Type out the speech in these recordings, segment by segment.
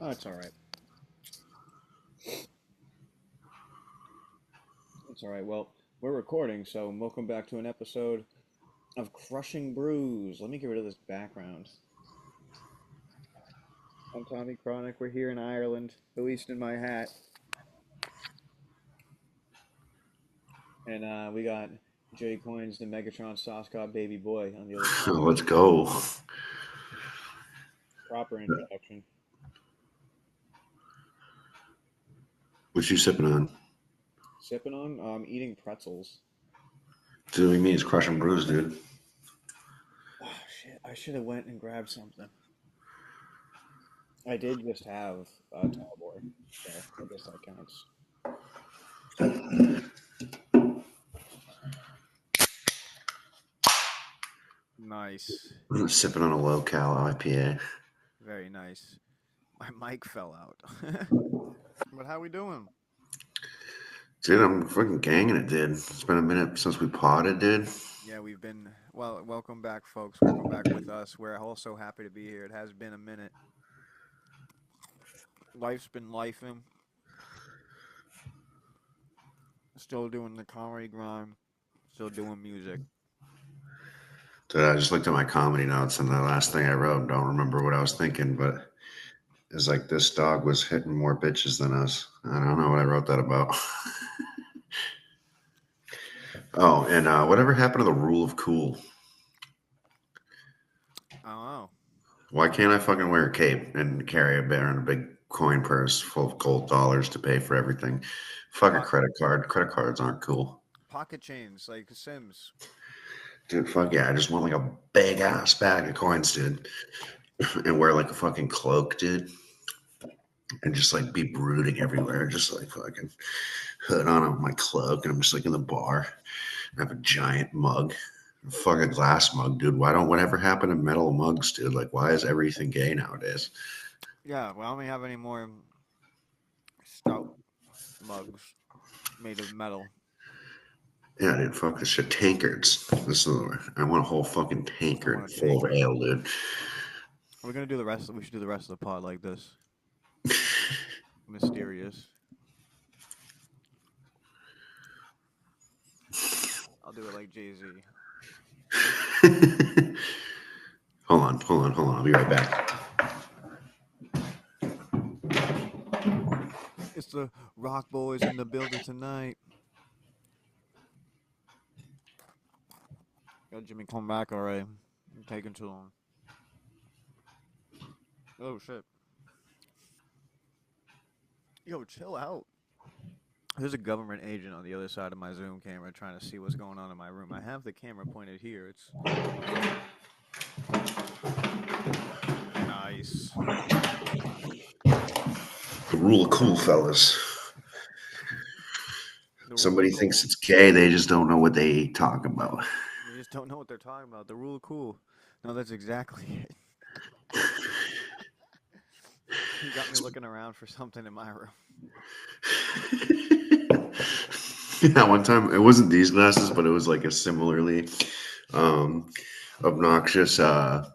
Oh, it's all right. It's all right. Well, we're recording, so welcome back to an episode of Crushing Brews. Let me get rid of this background. I'm Tommy Chronic. We're here in Ireland, at least in my hat. And we got Jay Coins, the Megatron Sauce God Baby Boy on the other side. Let's go. Proper introduction. What you sipping on? Sipping on, eating pretzels. Dude, we mean it's crushing brews, dude. Oh, shit. I should have went and grabbed something. I did just have Tall Boy, so I guess that counts. Nice. I'm sipping on a low cal IPA. Very nice. My mic fell out. But how we doing? Dude, I'm fucking ganging it, dude. It's been a minute since we potted, dude. Yeah, we've been well. Welcome back, folks. Welcome back with us. We're also happy to be here. It has been a minute. Life's been lifing. Still doing the comedy grind. Still doing music. Dude, I just looked at my comedy notes and the last thing I wrote, don't remember what I was thinking, but it's like this dog was hitting more bitches than us. I don't know what I wrote that about. Oh, and whatever happened to the rule of cool? I don't know. Why can't I fucking wear a cape and carry a bear and a big coin purse full of gold dollars to pay for everything? Fuck a Po- credit card. Credit cards aren't cool. pocket chains like Sims. Dude, fuck yeah. I just want like a big ass bag of coins, dude. And wear like a fucking cloak, dude. And just like be brooding everywhere. Just like fucking hood on my cloak. And I'm just like in the bar. I have a giant mug. Fuck a glass mug, dude. Why don't whatever happened to metal mugs, dude? Like, why is everything gay nowadays? Yeah, we don't have any more stout mugs made of metal. Yeah, dude, fuck this shit. Tankards. This is I want a whole fucking I want tankard a full of tankard. ale, dude. We're gonna do the rest. We should do the rest of the pod like this. Mysterious. I'll do it like Jay Z. Hold on. I'll be right back. It's the Rock Boys in the building tonight. Got Jimmy come back already. Taking too long. Oh shit. Yo, chill out. There's a government agent on the other side of my Zoom camera trying to see what's going on in my room. I have the camera pointed here. It's nice. The rule of cool, fellas. The rule of Somebody thinks cool. it's gay, they just don't know what they talk about. They just don't know what they're talking about. The rule of cool. No, that's exactly it. You got me looking around for something in my room. Yeah, one time it wasn't these glasses, but it was like a similarly um, obnoxious, kind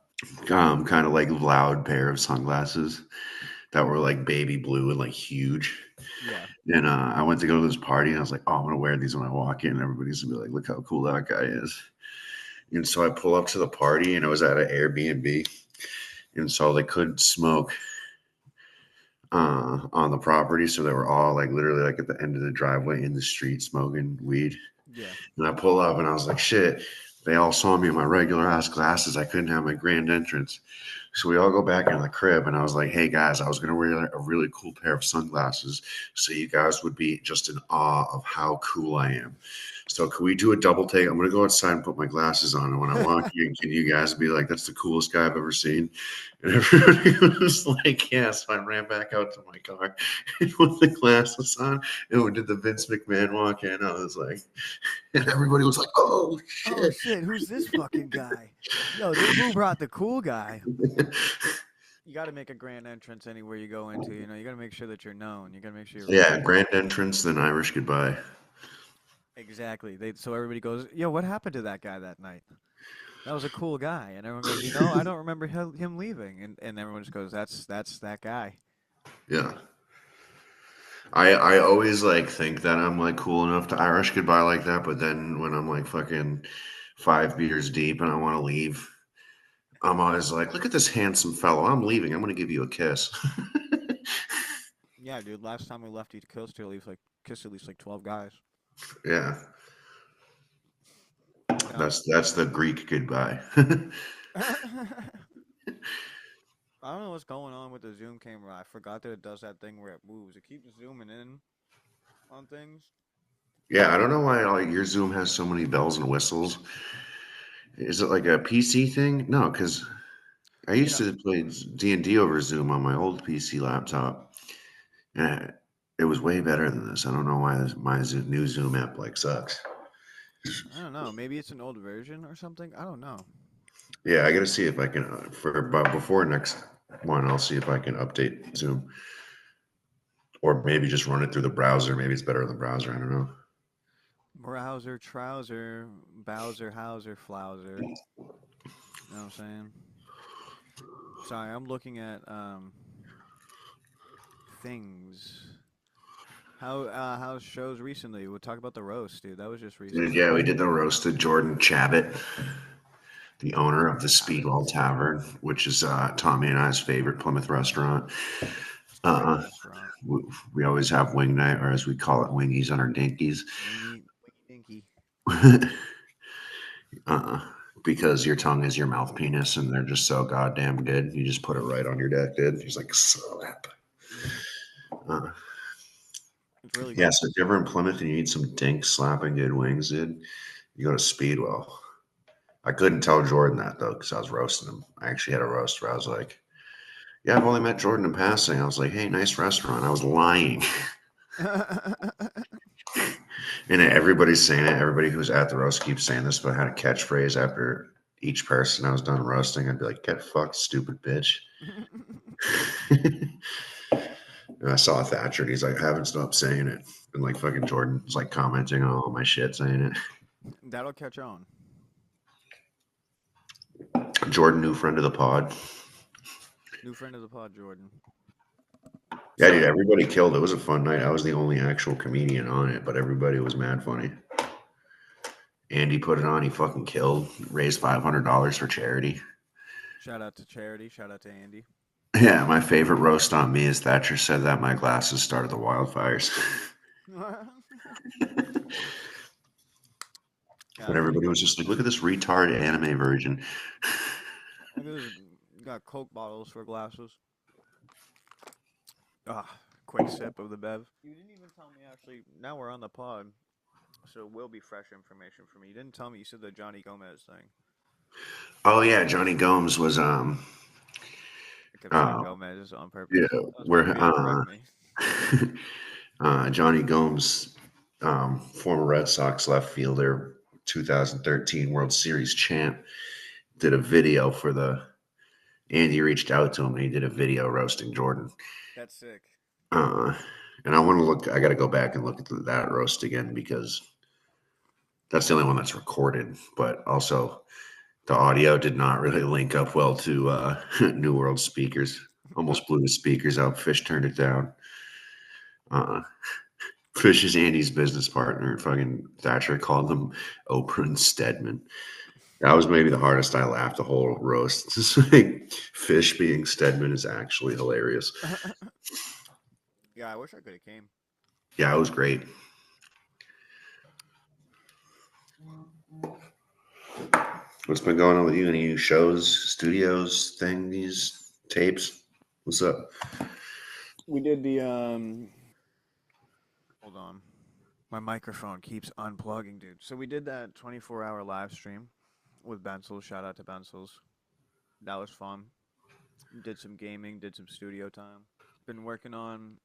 of like loud pair of sunglasses that were like baby blue and like huge. Yeah. And I went to go to this party and I was like, oh, I'm going to wear these when I walk in. And everybody's going to be like, look how cool that guy is. And so I pull up to the party and it was at an Airbnb. And so they couldn't smoke on the property. So they were all like literally like at the end of the driveway in the street smoking weed. Yeah. And I pull up and I was like, shit. They all saw me in my regular ass glasses. I couldn't have my grand entrance. So we all go back in the crib, and I was like, hey guys, I was going to wear a really cool pair of sunglasses so you guys would be just in awe of how cool I am. So can we do a double take? I'm going to go outside and put my glasses on. And when I walk in, can you guys be like, that's the coolest guy I've ever seen? And everybody was like, yeah. So I ran back out to my car and put the glasses on. And we did the Vince McMahon walk in. I was like, and everybody was like, oh Oh shit. shit, who's this fucking guy? Yo, who brought the cool guy? You got to make a grand entrance anywhere you go into. You know, you got to make sure that you're known. You got to make sure you're Yeah, respected. grand entrance, then Irish goodbye. Exactly. So everybody goes, "Yo, what happened to that guy that night? That was a cool guy." And everyone goes, "You know, I don't remember him leaving." And everyone just goes, "That's that guy." Yeah. I always like think that I'm like cool enough to Irish goodbye like that, but then when I'm like fucking 5 beers deep and I want to leave, I'm always like, look at this handsome fellow. I'm leaving. I'm gonna give you a kiss. Yeah, dude. Last time we left, you kissed at least like 12 guys. Yeah, Yeah. that's the Greek goodbye. I don't know what's going on with the Zoom camera. I forgot that it does that thing where it moves. It keeps zooming in on things. Yeah, I don't know why like your Zoom has so many bells and whistles. Is it like a PC thing? No, because I You used know, to play D&D over Zoom on my old PC laptop, and it was way better than this. I don't know why new Zoom app like sucks. I don't know. Maybe it's an old version or something. I don't know. Yeah, I got to see if I can but before next one, I'll see if I can update Zoom or maybe just run it through the browser. Maybe it's better in the browser. I don't know. Browser, trouser, Bowser, Hauser, Flouser. You know what I'm saying? Sorry, I'm looking at things. How's shows recently? We'll talk about the roast, dude. That was just recently. Yeah, we did the roasted Jordan Chabot, the owner of the Speedwell Chabot. Tavern, which is Tommy and I's favorite Plymouth restaurant. It's a great Uh, restaurant. we always have wing night, or as we call it, wingies on our dinkies. Wingy dinky. uh, because your tongue is your mouth penis, and they're just so goddamn good. You just put it right on your dick, dude. He's like slap. Uh, It's really yeah, good. so if you're ever in Plymouth and you need some dink slapping good wings, dude, you go to Speedwell. I couldn't tell Jordan that though because I was roasting him. I actually had a roast where I was like, "Yeah, I've only met Jordan in passing." I was like, "Hey, nice restaurant." I was lying, and everybody's saying it. Everybody who's at the roast keeps saying this, but I had a catchphrase after each person I was done roasting. I'd be like, "Get fucked, stupid bitch." And I saw Thatcher, and he's like, "I haven't stopped saying it." And like fucking Jordan's like commenting on all my shit, saying it. That'll catch on. Jordan, new friend of the pod. New friend of the pod, Jordan. Yeah, So dude, everybody killed. It was a fun night. I was the only actual comedian on it, but everybody was mad funny. Andy put it on. He fucking killed. Raised $500 for charity. shout out to charity. Shout out to Andy. Yeah, my favorite roast on me is Thatcher said that my glasses started the wildfires. Yeah, But that's pretty everybody was good. just like, look at this retard anime version. Look at this. Got Coke bottles for glasses. Ah, quick sip of the bev. You didn't even tell me actually. Now we're on the pod, so it will be fresh information for me. You didn't tell me you said the Johnny Gomez thing. Oh yeah, Johnny Gomes was I kept saying uh Gomez on purpose. yeah, That was we're maybe to correct me. Johnny Gomes, former Red Sox left fielder, 2013 World Series champ, did a video for the Andy reached out to him and he did a video roasting Jordan. That's sick. Uh, and I want to look, I got to go back and look at that roast again because that's the only one that's recorded. But also, the audio did not really link up well to New World speakers. Almost blew the speakers out. Fish turned it down. Uh, Fish is Andy's business partner. Fucking Thatcher called them Oprah and Stedman. That was maybe the hardest I laughed the whole roast. It's like Fish being Stedman is actually hilarious. Yeah, I wish I could have came. Yeah, it was great. What's been going on with you? Any new shows, studios, things, tapes? What's up? We did the Hold on. My microphone keeps unplugging, dude. So we did that 24-hour live stream with Bensels. Shout out to Bensels. That was fun. Did some gaming, did some studio time. Been working on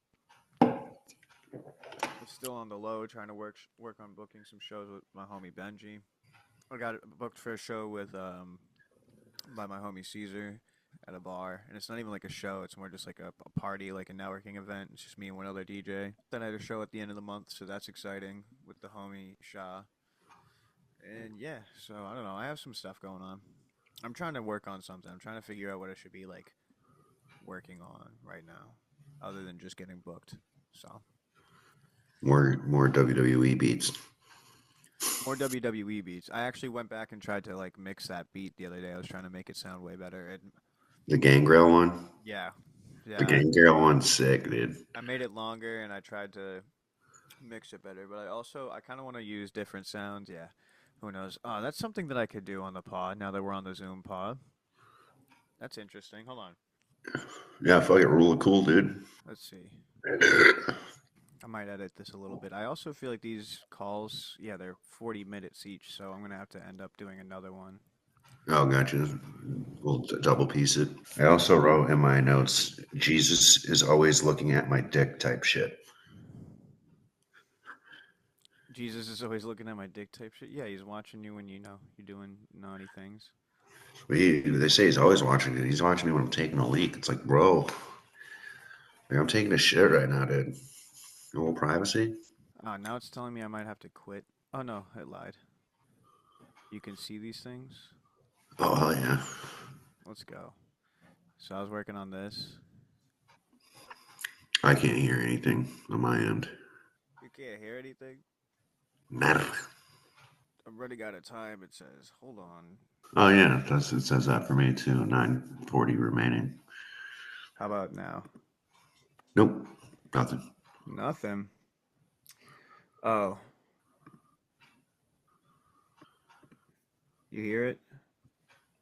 still on the low, trying to work on booking some shows with my homie Benji. I got booked for a show with by my homie Caesar at a bar, and it's not even like a show. It's more just like a party, like a networking event. It's just me and one other DJ. Then I had a show at the end of the month, so that's exciting with the homie Shah. And yeah, so I don't know. I have some stuff going on. I'm trying to work on something. I'm trying to figure out what I should be like working on right now. other than just getting booked. So More WWE beats. more WWE beats. I actually went back and tried to like mix that beat the other day. I was trying to make it sound way better. And The Gangrel one. yeah, The yeah. Gangrel one's sick, dude. I made it longer and I tried to mix it better. But I kind of want to use different sounds. Yeah. Who knows? Oh, that's something that I could do on the pod now that we're on the Zoom pod. That's interesting. Hold on. Yeah, fuck it, rule of cool, dude. Let's see. I might edit this a little bit. I also feel like these calls, yeah, they're 40 minutes each, so I'm going to have to end up doing another one. Oh, gotcha. We'll double piece it. I also wrote in my notes, Jesus is always looking at my dick type shit. Jesus is always looking at my dick type shit. Yeah, he's watching you when you know you're doing naughty things. They say he's always watching it. He's watching me when I'm taking a leak. It's like, bro, like I'm taking a shit right now, dude. No more privacy. Oh, now it's telling me I might have to quit. Oh, no, it lied. You can see these things? Oh, hell yeah. Let's go. So I was working on this. I can't hear anything on my end. You can't hear anything? Nada. I'm running out of time, it says. Hold on. Oh, yeah. It says that for me, too. 9:40 remaining. How about now? Nope. Nothing. Nothing. Oh. You hear it?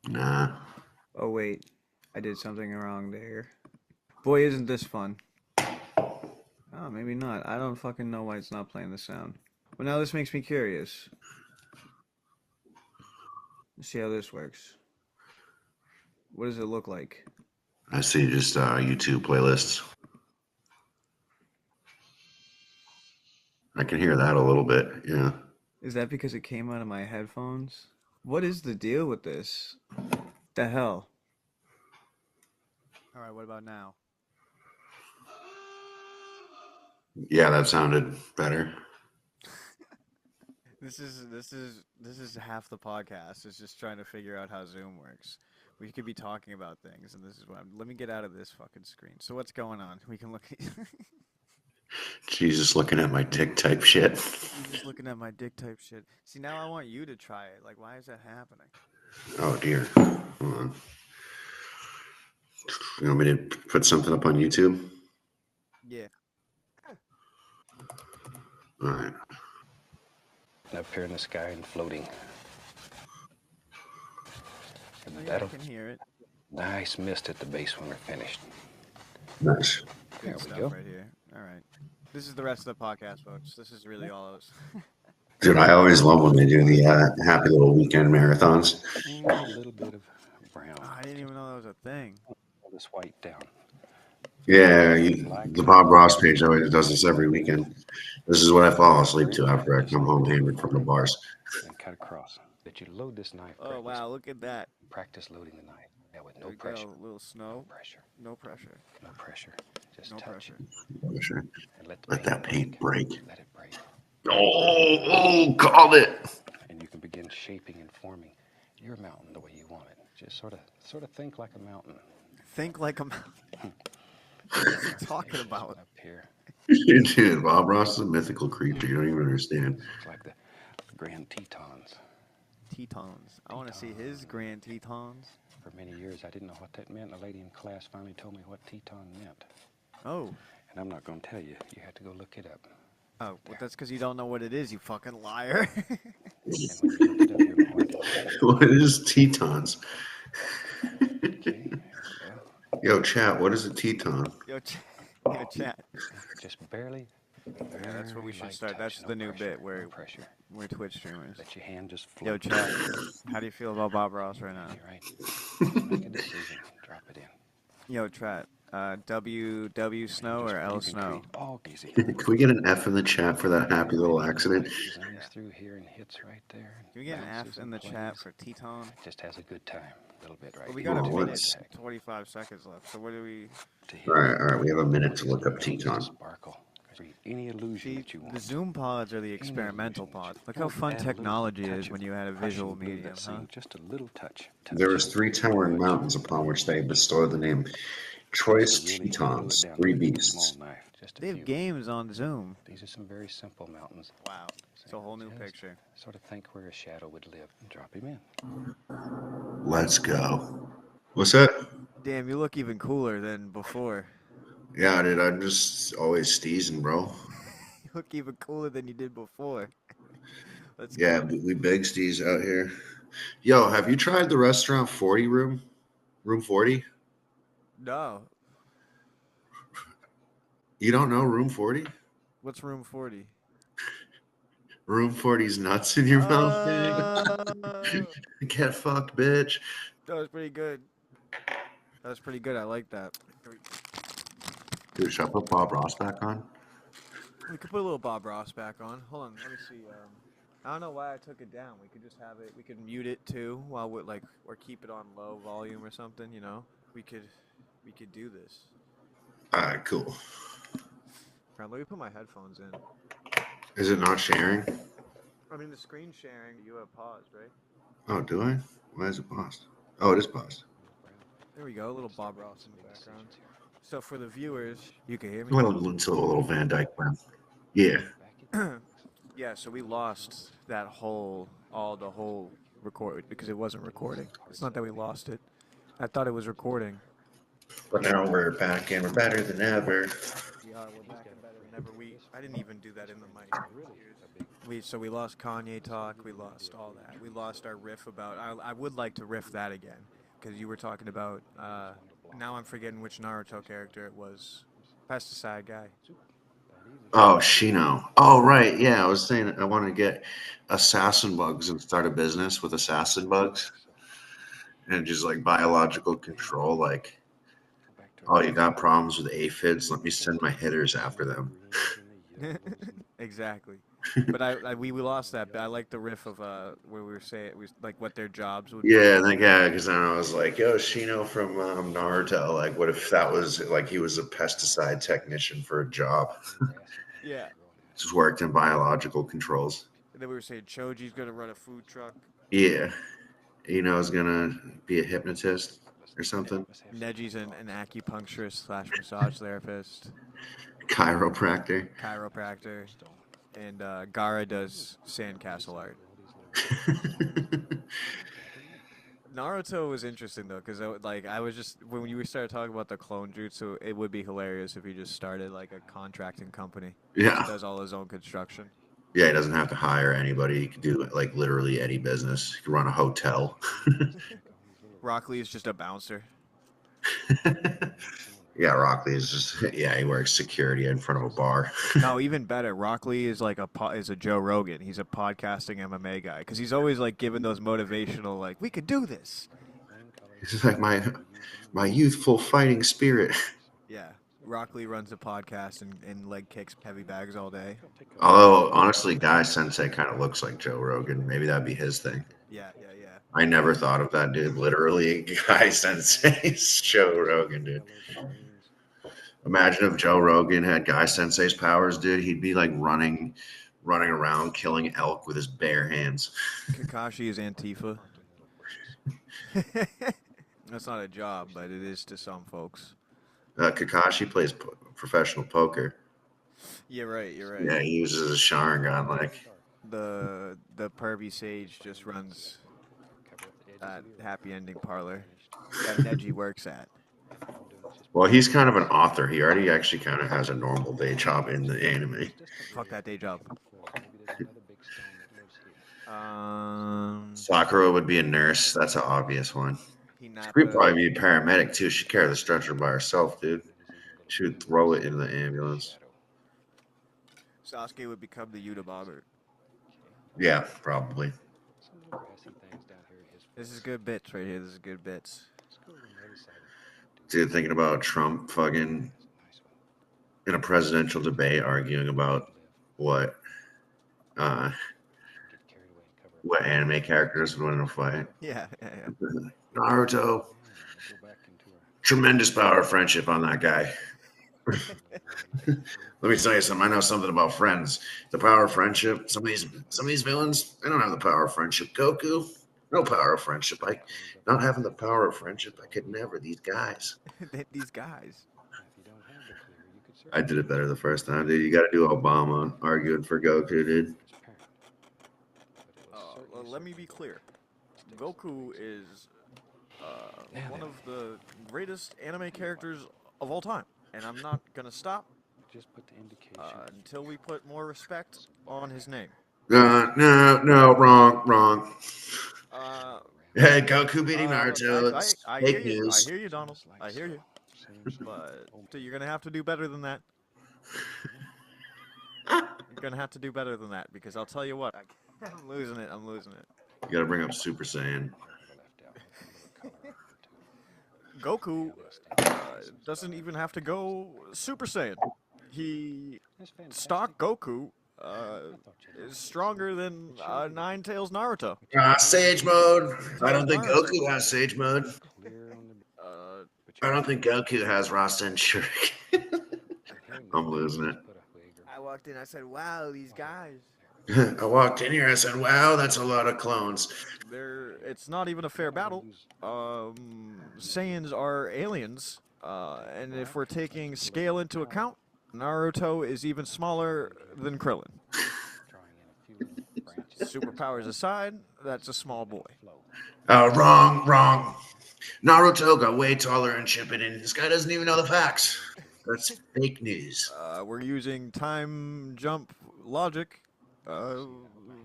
Nah. Oh, wait. I did something wrong there. Boy, isn't this fun. Oh, maybe not. I don't fucking know why it's not playing the sound. Well, now this makes me curious. Let's see how this works. What does it look like? I see just YouTube playlists. I can hear that a little bit, yeah. Is that because it came out of my headphones? What is the deal with this? The hell? Alright, what about now? Yeah, that sounded better. This is half the podcast. It's just trying to figure out how Zoom works. We could be talking about things, and this is what let me get out of this fucking screen. So what's going on? We can look at Jesus looking at my dick type shit. He's just looking at my dick type shit. See, now I want you to try it. Like, why is that happening? Oh, dear. Hold on. You want me to put something up on YouTube? Yeah. All right. Up here in the sky and floating. Oh, yeah, I can hear it. Nice mist at the base when we're finished. Nice. There Good we stuff go. right here. All right. This is the rest of the podcast, folks. This is really all of us. Dude, I always love when they do the happy little weekend marathons. A little bit of brown. Oh, I didn't even know that was a thing. Pull this white down. Yeah, the Bob Ross page always does this every weekend. This is what I fall asleep to after I come home hammered from the bars. And cut across. That you load this knife. Oh, wow. Look at that. Practice loading the knife. Yeah, with There no we pressure. go. A little snow. Pressure. No pressure. No pressure. Just No touch pressure. Sure. and let Let that paint break. Let it break. Oh, called it. And you can begin shaping and forming your mountain the way you want it. Just sort of think like a mountain. Think like a mountain. What are you talking about? Up here. Dude, Bob Ross is a mythical creature. You don't even understand. It's like the Grand Tetons. Tetons. I want to see his Grand Tetons. For many years, I didn't know what that meant. A lady in class finally told me what Teton meant. Oh. And I'm not going to tell you. You have to go look it up. Oh, well, that's because you don't know what it is, you fucking liar. And when you look it up, you'll point it. What is Tetons? Okay. Yo, chat, what is a Teton? Yo, chat. Just barely. Yeah, that's what we should light start. touch, That's no the new pressure, bit where no pressure. we're Twitch streamers. Let your hand just Yo, float. chat. How do you feel about Bob Ross right now? You're right. Make a decision. Drop it in. Yo, chat. W Snow or L You can Snow? create all easy. Can we get an F in the chat for that happy little accident? Zones through here and hits right there. Can we get an F Bounces in and the chat plays. for Teton? Just has a good time. A little bit right Well, we here. got a Well, minute, let's- 25 seconds left. So what do we... To hit. All right, we have a minute to look up Teton. Sparkle. Create any illusion See, that you want. the Zoom pods are the experimental pods. Look how fun technology is when you had a visual medium, huh? Just a little touch. There was 3 towering mountains upon which they bestowed the name Choice To really Tetons, whittle it down 3 to a beasts. small knife, just a They have few. games on Zoom. These are some very simple mountains. Wow. It's a whole new Just picture. Sort of think where a shadow would live and drop him in. Let's go. What's that? Damn, you look even cooler than before. Yeah, dude, I'm just always steezing, bro. You look even cooler than you did before. Let's Yeah, go. we big steez out here. Yo, have you tried the restaurant 40 room? Room 40? No. You don't know Room 40? What's room 40? Room 40's nuts in your mouth, dude. Oh, Get fucked, bitch. that was pretty good. That was pretty good. I like that. Dude, should I put Bob Ross back on? We could put a little Bob Ross back on. Hold on, let me see. I don't know why I took it down. We could just have it. We could mute it too, while we like, or keep it on low volume or something. You know, we could do this. All right, cool. Let me put my headphones in. Is it not sharing? I mean, the screen sharing. You have paused, right? Oh, do I? Why is it paused? Oh, it is paused. There we go. A little Bob Ross in the background. So for the viewers, you can hear me. It's a little Van Dyke plan. Yeah. Yeah. So we lost that whole record because it wasn't recording. It's not that we lost it. I thought it was recording. But now we're back and we're better than ever. We are. We're back and better than ever. I didn't even do that in the mic. We lost Kanye talk. We lost all that. We lost our riff about. I would like to riff that again because you were talking about. Now I'm forgetting which Naruto character it was. Pesticide guy. Oh, Shino. Oh, right. Yeah, I was saying I want to get assassin bugs and start a business with assassin bugs and just like biological control. Like, oh, you got problems with aphids? Let me send my hitters after them. Exactly. But we lost that. But I like the riff of where we were saying it was like what their jobs would be. Yeah, because then I was like, yo, Shino from Naruto. Like, what if that was like he was a pesticide technician for a job? Yeah. Just worked in biological controls. And then we were saying Choji's gonna run a food truck. Yeah. Is gonna be a hypnotist or something. Neji's an acupuncturist / massage therapist, Chiropractor. and Gara does sandcastle art. Naruto was interesting though, because I was just when you started talking about the clone jutsu, it would be hilarious if he just started like a contracting company. Yeah. Just does all his own construction. Yeah, he doesn't have to hire anybody. He can do like literally any business. He can run a hotel. Rock Lee is just a bouncer. Yeah, Rock Lee is just he works security in front of a bar. No, even better. Rock Lee is like is a Joe Rogan. He's a podcasting MMA guy because he's always like giving those motivational like we could do this. It's like my youthful fighting spirit. Yeah, Rock Lee runs a podcast and leg kicks heavy bags all day. Although honestly, Guy Sensei kind of looks like Joe Rogan. Maybe that'd be his thing. Yeah. I never thought of that, dude. Literally, Guy Sensei's Joe Rogan, dude. Imagine if Joe Rogan had Guy Sensei's powers, dude. He'd be like running around killing elk with his bare hands. Kakashi is Antifa. That's not a job, but it is to some folks. Kakashi plays professional poker. Yeah, right. You're right. Yeah, he uses a Sharingan. Like the pervy sage just runs that happy ending parlor that Neji works at. Well, he's kind of an author. He already actually kind of has a normal day job in the anime. Fuck that day job. Sakura would be a nurse. That's an obvious one. Hinata. She'd probably be a paramedic too. She'd carry the stretcher by herself, dude. She would throw it into the ambulance. Sasuke would become the Yuta Bomber. Yeah, probably. This is good bits right here. This is good bits. Dude, thinking about Trump fucking in a presidential debate arguing about what anime characters would win in a fight. Yeah. Naruto. Tremendous power of friendship on that guy. Let me tell you something. I know something about friends. The power of friendship. Some of these villains, they don't have the power of friendship. Goku, No power of friendship. Not having the power of friendship, I could never. These guys. These guys. If you don't have the clear, you could I certainly did it better the first time, dude. You got to do Obama arguing for Goku, dude. transparent. But it was certainly Let me be clear. Goku is Now one then. of the greatest anime characters of all time, and I'm not gonna stop Just put the indication. until we put more respect on his name. No, wrong. Uh, Hey, Goku beating look, Naruto. It's I fake hear you. I news. hear you, Donald. I hear you. But you're gonna have to do better than that. You're gonna have to do better than that because I'll tell you what, I'm losing it. I'm losing it. You got to bring up Super Saiyan. Goku doesn't even have to go Super Saiyan. He stock Goku is stronger than Nine Tails Naruto. Sage mode. I don't think Goku has Sage mode. I don't think Goku has Rasen Shuriken. I'm losing it. I walked in. I said, "Wow, these guys." I walked in here. I said, "Wow, that's a lot of clones." It's not even a fair battle. Saiyans are aliens, and if we're taking scale into account, Naruto is even smaller than Krillin. Superpowers aside, that's a small boy. Wrong. Naruto got way taller and Shippuden. This guy doesn't even know the facts. That's fake news. We're using time jump logic.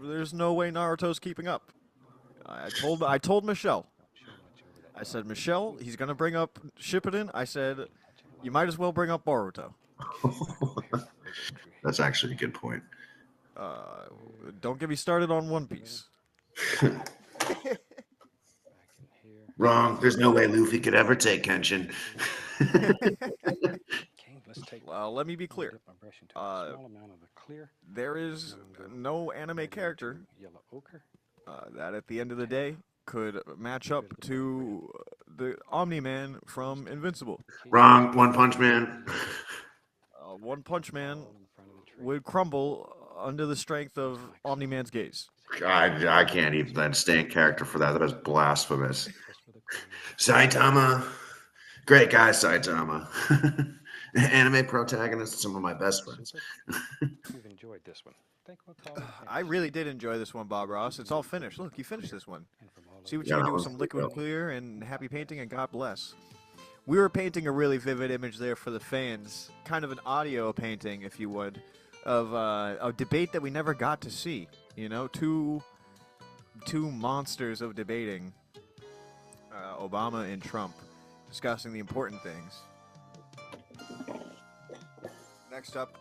There's no way Naruto's keeping up. I told Michelle. I said, Michelle, he's gonna bring up Shippuden. I said, you might as well bring up Boruto. That's actually a good point. Don't get me started on One Piece. Wrong. There's no way Luffy could ever take Kenshin. Well, let me be clear. There is no anime character that at the end of the day could match up to the Omni-Man from Invincible. Wrong. One Punch Man. One Punch Man would crumble under the strength of Omni-Man's gaze. I can't even stand character for that. That is blasphemous. Saitama. Great guy, Saitama. Anime protagonist, some of my best friends. You've enjoyed this one. I really did enjoy this one, Bob Ross. It's all finished. Look, you finished this one. See what you Yeah, can that do with was some pretty liquid cool. clear and happy painting, and God bless. We were painting a really vivid image there for the fans, kind of an audio painting, if you would, of a debate that we never got to see. You know, two monsters of debating, Obama and Trump, discussing the important things. Next up,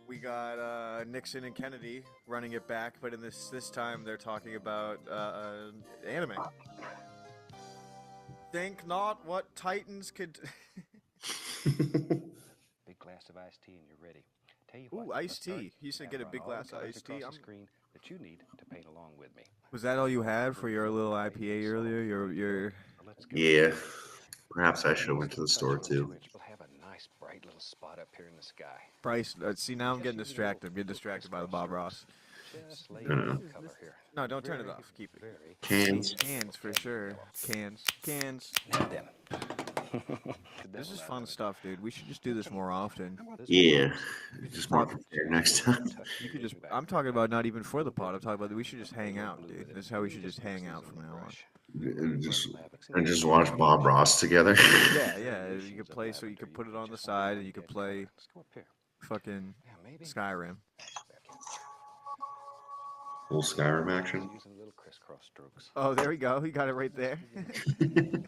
we got Nixon and Kennedy running it back, but in this time they're talking about anime. Think not what Titans could. Big glass of iced tea and you're ready. Tell you Ooh, what, iced let's start. tea. He said Now get a run big all glass the of colors iced tea. across the screen that you need to paint along with me. Was that all you had for your little IPA earlier? Your Let's go. Yeah. Perhaps I should have went to the store too. We'll have a nice bright little spot up here in the sky. price. See, now I'm getting distracted. I'm getting distracted by the Bob Ross. Just lay down the cover here. No, don't turn it off. Keep it. Very Cans. Cans for sure. Cans. Now then. This is fun stuff, dude. We should just do this more often. Yeah. Just more prepared next time. You could just. I'm talking about not even for the pod. I'm talking about we should just hang out, dude. This is how we should just hang out from now on. And just watch Bob Ross together. Yeah. You could play, so you could put it on the side, and you could play Let's go up here. fucking Skyrim. Full Skyrim action. Using little crisscross strokes. Oh, there we go. He got it right there. Laying in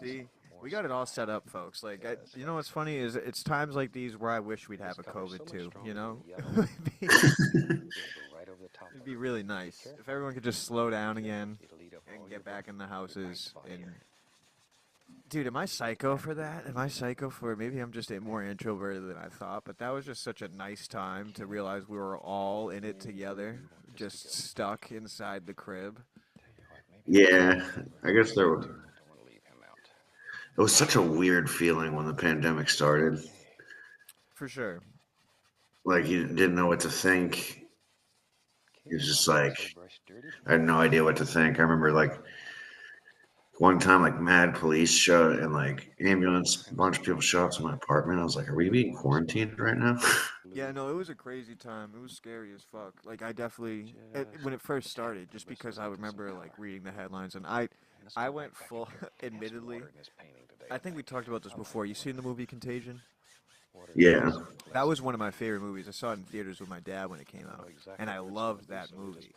See, some we got it all set up, folks. Like, you know what's funny is it's times like these where I wish we'd have a COVID too. You know, right over the top it'd of be it. really nice if everyone could just slow down again It'll eat up all and your get back blood in the houses. body And hair. dude, am I psycho for that? Am I psycho for? Maybe I'm just more introverted than I thought. But that was just such a nice time to realize we were all in it together, just stuck inside the crib. Yeah. I guess there was. Don't want to leave him out. It was such a weird feeling when the pandemic started. For sure. Like you didn't know what to think. It was just like I had no idea what to think. I remember like one time like mad police show and like ambulance, a bunch of people show up to my apartment. I was like, are we being quarantined right now? Yeah, no, it was a crazy time. It was scary as fuck. Like I definitely when it first started, just because I remember like reading the headlines, and I went full. Admittedly, I think we talked about this before. You seen the movie Contagion? Yeah. That was one of my favorite movies. I saw it in theaters with my dad when it came out, and I loved that movie.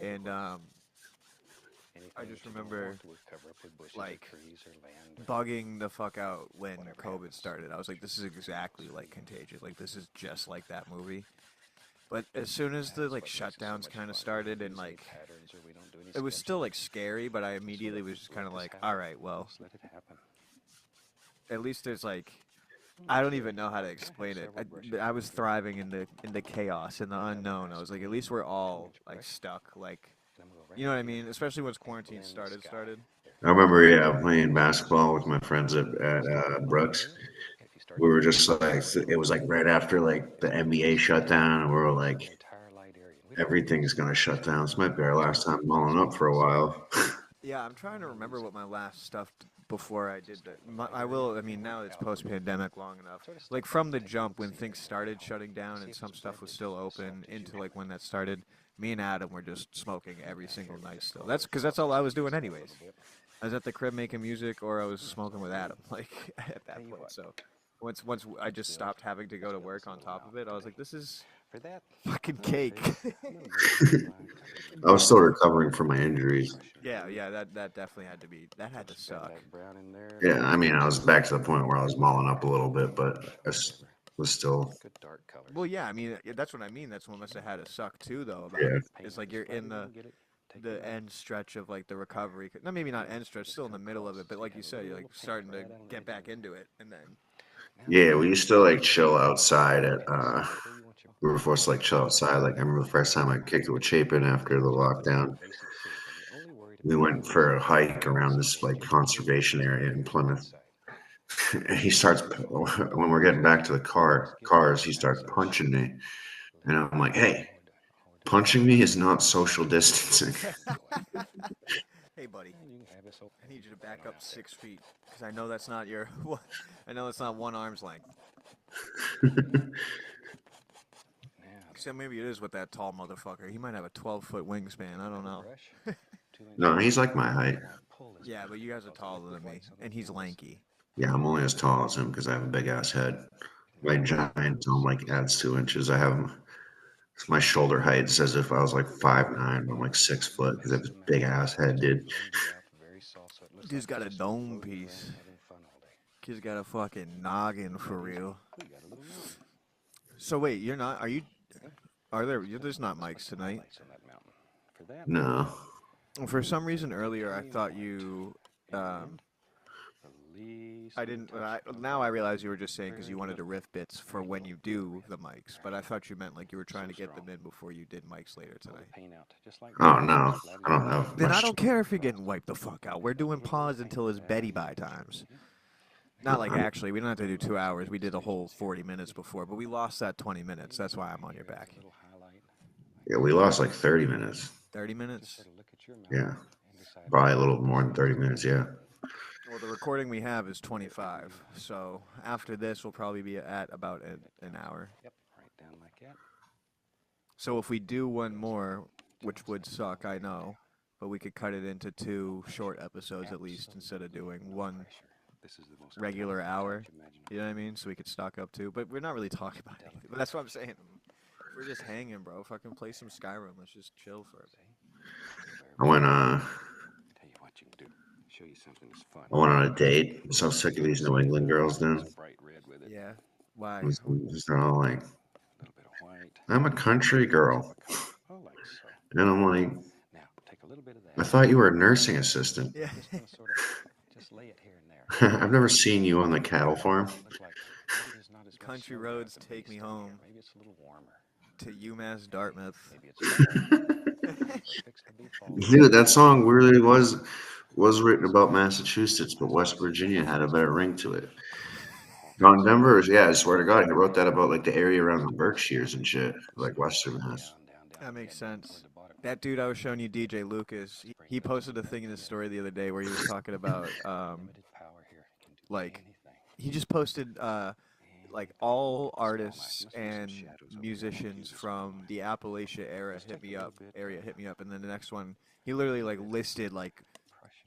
And I just remember like bugging the fuck out when COVID started. I was like, this is exactly like Contagion. Like this is just like that movie. But as soon as the like shutdowns kind of started and like it was still like scary, but I immediately was just kind of like, all right, well, at least there's like I don't even know how to explain it. I was thriving in the chaos and the unknown. I was like, at least we're all like stuck. Like, you know what I mean? Especially once quarantine started. I remember, yeah, playing basketball with my friends at Brooks. We were just like, it was like right after like the NBA shut down, and we were like, everything's gonna shut down. This might be our last time balling up for a while. Yeah, I'm trying to remember what my last stuff before I did that. I will. I mean, now it's post-pandemic long enough. Like from the jump, when things started shutting down and some stuff was still open, into like when that started, me and Adam were just smoking every single night. Still, that's because that's all I was doing anyways. I was at the crib making music, or I was smoking with Adam. Like at that point. So once I just stopped having to go to work on top of it, I was like, this is fucking cake. I was still recovering from my injuries. Yeah, that definitely had to be. That had to suck. Yeah, I mean, I was back to the point where I was balling up a little bit, but was still. Well, yeah, I mean, that's what I mean. That's what must have had to suck too, though. About Yeah. it. It's like you're in the end stretch of like the recovery. No, maybe not end stretch, still in the middle of it. But like you said, you're like starting to get back into it, and then. Yeah, we used to like chill outside at. We were forced to like chill outside. Like I remember the first time I kicked it with Chapin after the lockdown. We went for a hike around this like conservation area in Plymouth. And he starts when we're getting back to the cars. He starts punching me, and I'm like, "Hey, punching me is not social distancing." Hey, buddy, I need you to back up 6 feet because I know that's not your. I know it's not one arm's length. Except maybe it is with that tall motherfucker. He might have a 12-foot wingspan. I don't know. No, he's like my height. Yeah, but you guys are taller than me, and he's lanky. Yeah, I'm only as tall as him because I have a big ass head. My giant dome like adds 2 inches. I have my shoulder height is as if I was like 5'9", I'm like 6 foot because I have this big ass head, dude. Dude's got a dome piece. Kid's got a fucking noggin for real. So wait, you're not? Are you? Are there? There's not mics tonight. No. For some reason earlier, I thought you. I didn't. Now I realize you were just saying because you wanted to riff bits for when you do the mics, but I thought you meant like you were trying to get them in before you did mics later tonight. Oh no, I don't have. Then much. I don't care if you're getting wiped the fuck out. We're doing pause until it's Betty by times. Not like actually, we don't have to do 2 hours. We did a whole 40 minutes before, but we lost that 20 minutes. That's why I'm on your back. Yeah, we lost like 30 minutes. 30 minutes? Yeah, probably a little more than 30 minutes. Yeah. Well, the recording we have is 25, so after this, we'll probably be at about an hour. Yep, right down like that. So if we do one more, which would suck, I know, but we could cut it into 2 short episodes at least instead of doing one regular hour. You know what I mean? So we could stock up too. But we're not really talking about it. But that's what I'm saying. We're just hanging, bro. Fucking play some Skyrim. Let's just chill for a bit. I went Tell you what you can do. Show you something that's fun. I went on a date. I'm so sick of these New England girls, dude. Bright red with it. Yeah. Why? They're all like, A little bit of white. I'm a country girl. Oh, like so. And I'm like, Now, take a little bit of that. I thought you were a nursing assistant. Yeah. Just gonna sort of just lay it here and there. I've never seen you on the cattle farm. Looks like maybe there's not as much Country snow roads at the take base me down home. here. Maybe it's a little warmer. To UMass Dartmouth. Maybe it's fixed to be fall. Dude, that song really was written about Massachusetts, but West Virginia had a better ring to it. John Denver, yeah, I swear to God, he wrote that about like the area around the Berkshires and shit, like Western Mass. That makes sense. That dude I was showing you, DJ Lucas, he posted a thing in his story the other day where he was talking about, like, he just posted, like, all artists and musicians from the Appalachia area hit me up, and then the next one, he literally, like, listed, like,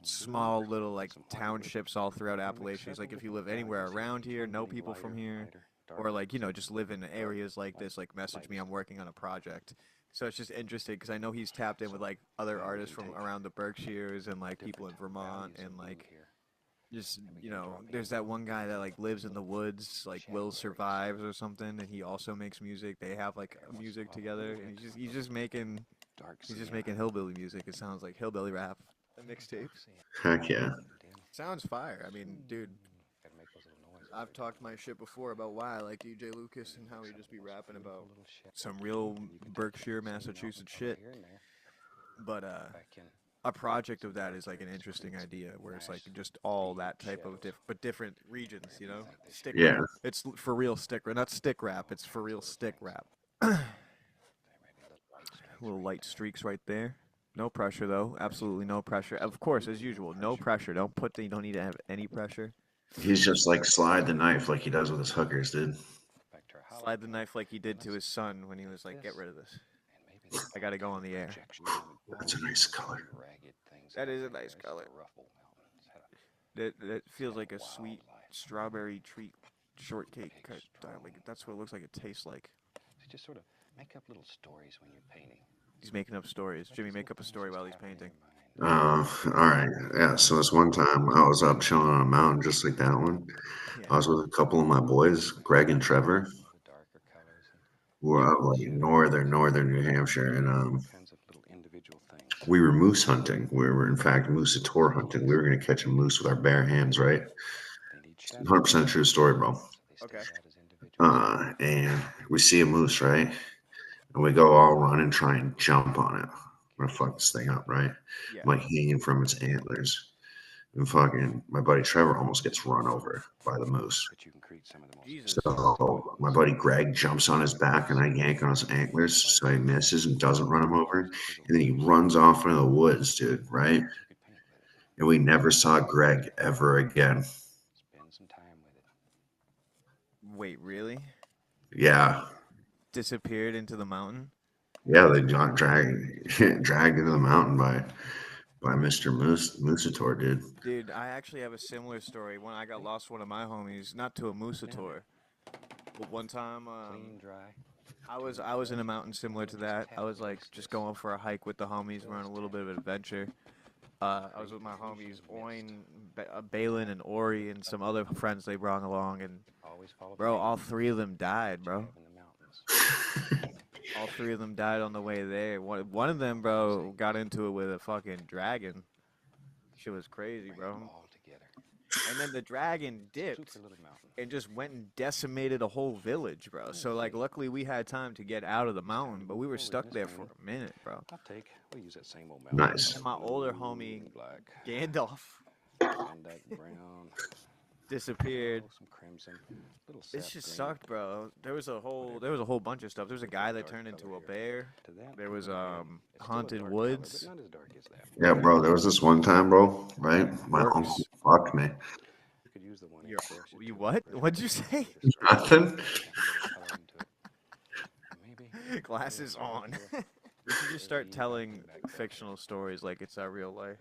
small little, like, townships all throughout Appalachia. He's like, if you live anywhere around here, know people from here, or, like, you know, just live in areas like this, like, message me, I'm working on a project. So it's just interesting because I know he's tapped in with like other artists from around the Berkshires and like people in Vermont and like just there's that one guy that like lives in the woods, like Will Survives or something, and he also makes music. They have like music together, and he's just making hillbilly music. It sounds like hillbilly rap. The mixtapes Heck yeah. sounds fire. I mean, dude, I've talked my shit before about why I like DJ Lucas and how he just be rapping about some real Berkshire, Massachusetts shit. But a project of that is like an interesting idea where it's like just all that type of different regions, you know? Stick Yeah. rap. It's for real stick rap, not stick rap. It's for real stick rap. Little light streaks right there. No pressure though. Absolutely no pressure. Of course, as usual, no pressure. You don't need to have any pressure. He's just like slide the knife like he does with his hookers, dude. Slide the knife like he did to his son when he was like, "Get rid of this. I gotta go on the air." That's a nice color. That is a nice color. That feels like a sweet strawberry treat shortcake. Like that's what it looks like. It tastes like. Just sort of make up little stories when you're painting. He's making up stories. Jimmy, make up a story while he's painting. All right. Yeah. So this one time I was up chilling on a mountain just like that one. Yeah. I was with a couple of my boys, Greg and Trevor. We're out like northern New Hampshire, and we were moose hunting. We were in fact moose-a-tour hunting. We were gonna catch a moose with our bare hands, right? 100% true story, bro. Okay. And we see a moose, right? And we go all run and try and jump on it. I'm gonna fuck this thing up, right? Yeah. I'm like hanging from its antlers. And fucking my buddy Trevor almost gets run over by the moose. Jesus. So my buddy Greg jumps on his back and I yank on his antlers so he misses and doesn't run him over. And then he runs off into the woods, dude, right? And we never saw Greg ever again. Wait, really? Yeah. Disappeared into the mountain? Yeah, they got dragged into the mountain by Mr. Moose-a-tour, dude. Dude, I actually have a similar story. When I got lost, one of my homies, not to a Moose-a-tour, but one time, I was in a mountain similar to that. I was like just going for a hike with the homies. We're on a little bit of an adventure. I was with my homies Oin, Balin, and Ori, and some other friends they brought along, and bro, all three of them died, bro. All three of them died on the way there. One of them, bro, got into it with a fucking dragon. Shit was crazy, bro. And then the dragon dipped and just went and decimated a whole village, bro. So, like, luckily we had time to get out of the mountain, but we were stuck there for a minute, bro. We'll use that same old Nice. And my older homie, Gandalf, disappeared. This just sucked, bro. There was a whole bunch of stuff. There was a guy that turned into a bear. There was haunted woods. Yeah, bro. There was this one time, bro. Right, my uncle fucked me. You what? What'd you say? Nothing. Glasses on. We should just start telling fictional stories like it's our real life.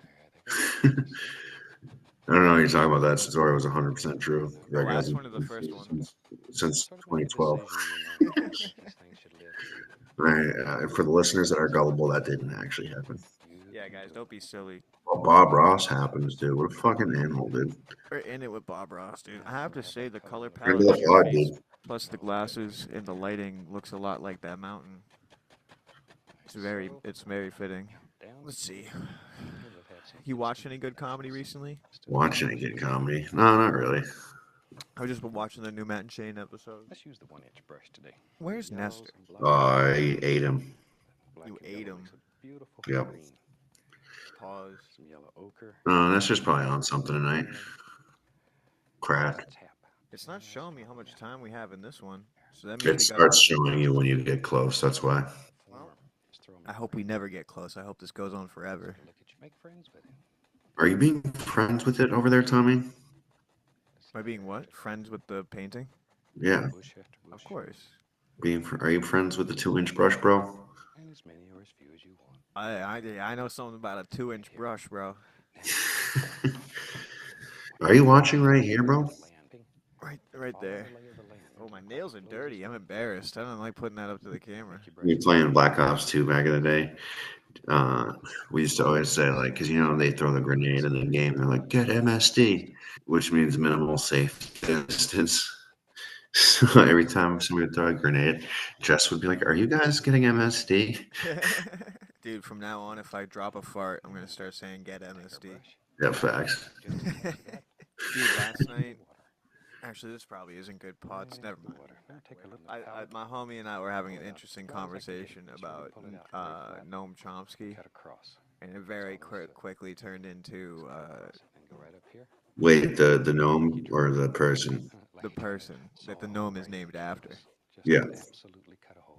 I don't know what you're talking about. That story was 100% true. The last one or the first one? Since 2012. For the listeners that are gullible, that didn't actually happen. Yeah, guys, don't be silly. Well, Bob Ross happens, dude. What a fucking animal, dude. We're in it with Bob Ross, dude. I have to say, the color Friend palette of the pod, dude. plus the glasses and the lighting looks a lot like that mountain. It's very fitting. Let's see. You watched any good comedy recently? Watching a good comedy? No, not really. I've just been watching the new Matt and Shane episode. Let's use the 1-inch brush today. Where's Nestor? I ate him. You ate him. Yep. Pause. Some yellow ochre. Nestor's probably on something tonight. Crack. It's not showing me how much time we have in this one. So that means It starts showing you when you get close. That's why. Well, I hope we never get close. I hope this goes on forever. Look at you, make friends with it. Are you being friends with it over there, Tommy? Am I being what? Friends with the painting? Yeah. Bush after bush. Of course. Are you friends with the 2-inch brush, bro? And as many or as few as you want. I know something about a 2-inch brush, bro. Are you watching right here, bro? Right there. Oh, my nails are dirty. I'm embarrassed. I don't like putting that up to the camera. We were playing Black Ops 2 back in the day. We used to always say, like, because, you know, they throw the grenade in the game. They're like, get MSD, which means minimal safe distance. So every time somebody would throw a grenade, Jess would be like, are you guys getting MSD? Dude, from now on, if I drop a fart, I'm going to start saying get MSD. Yeah, facts. Dude, last night, actually, this probably isn't good pods. Never mind. My homie and I were having an interesting conversation about Noam Chomsky, and it very quickly turned into Wait, the gnome or the person? the person that the gnome is named after. Yeah.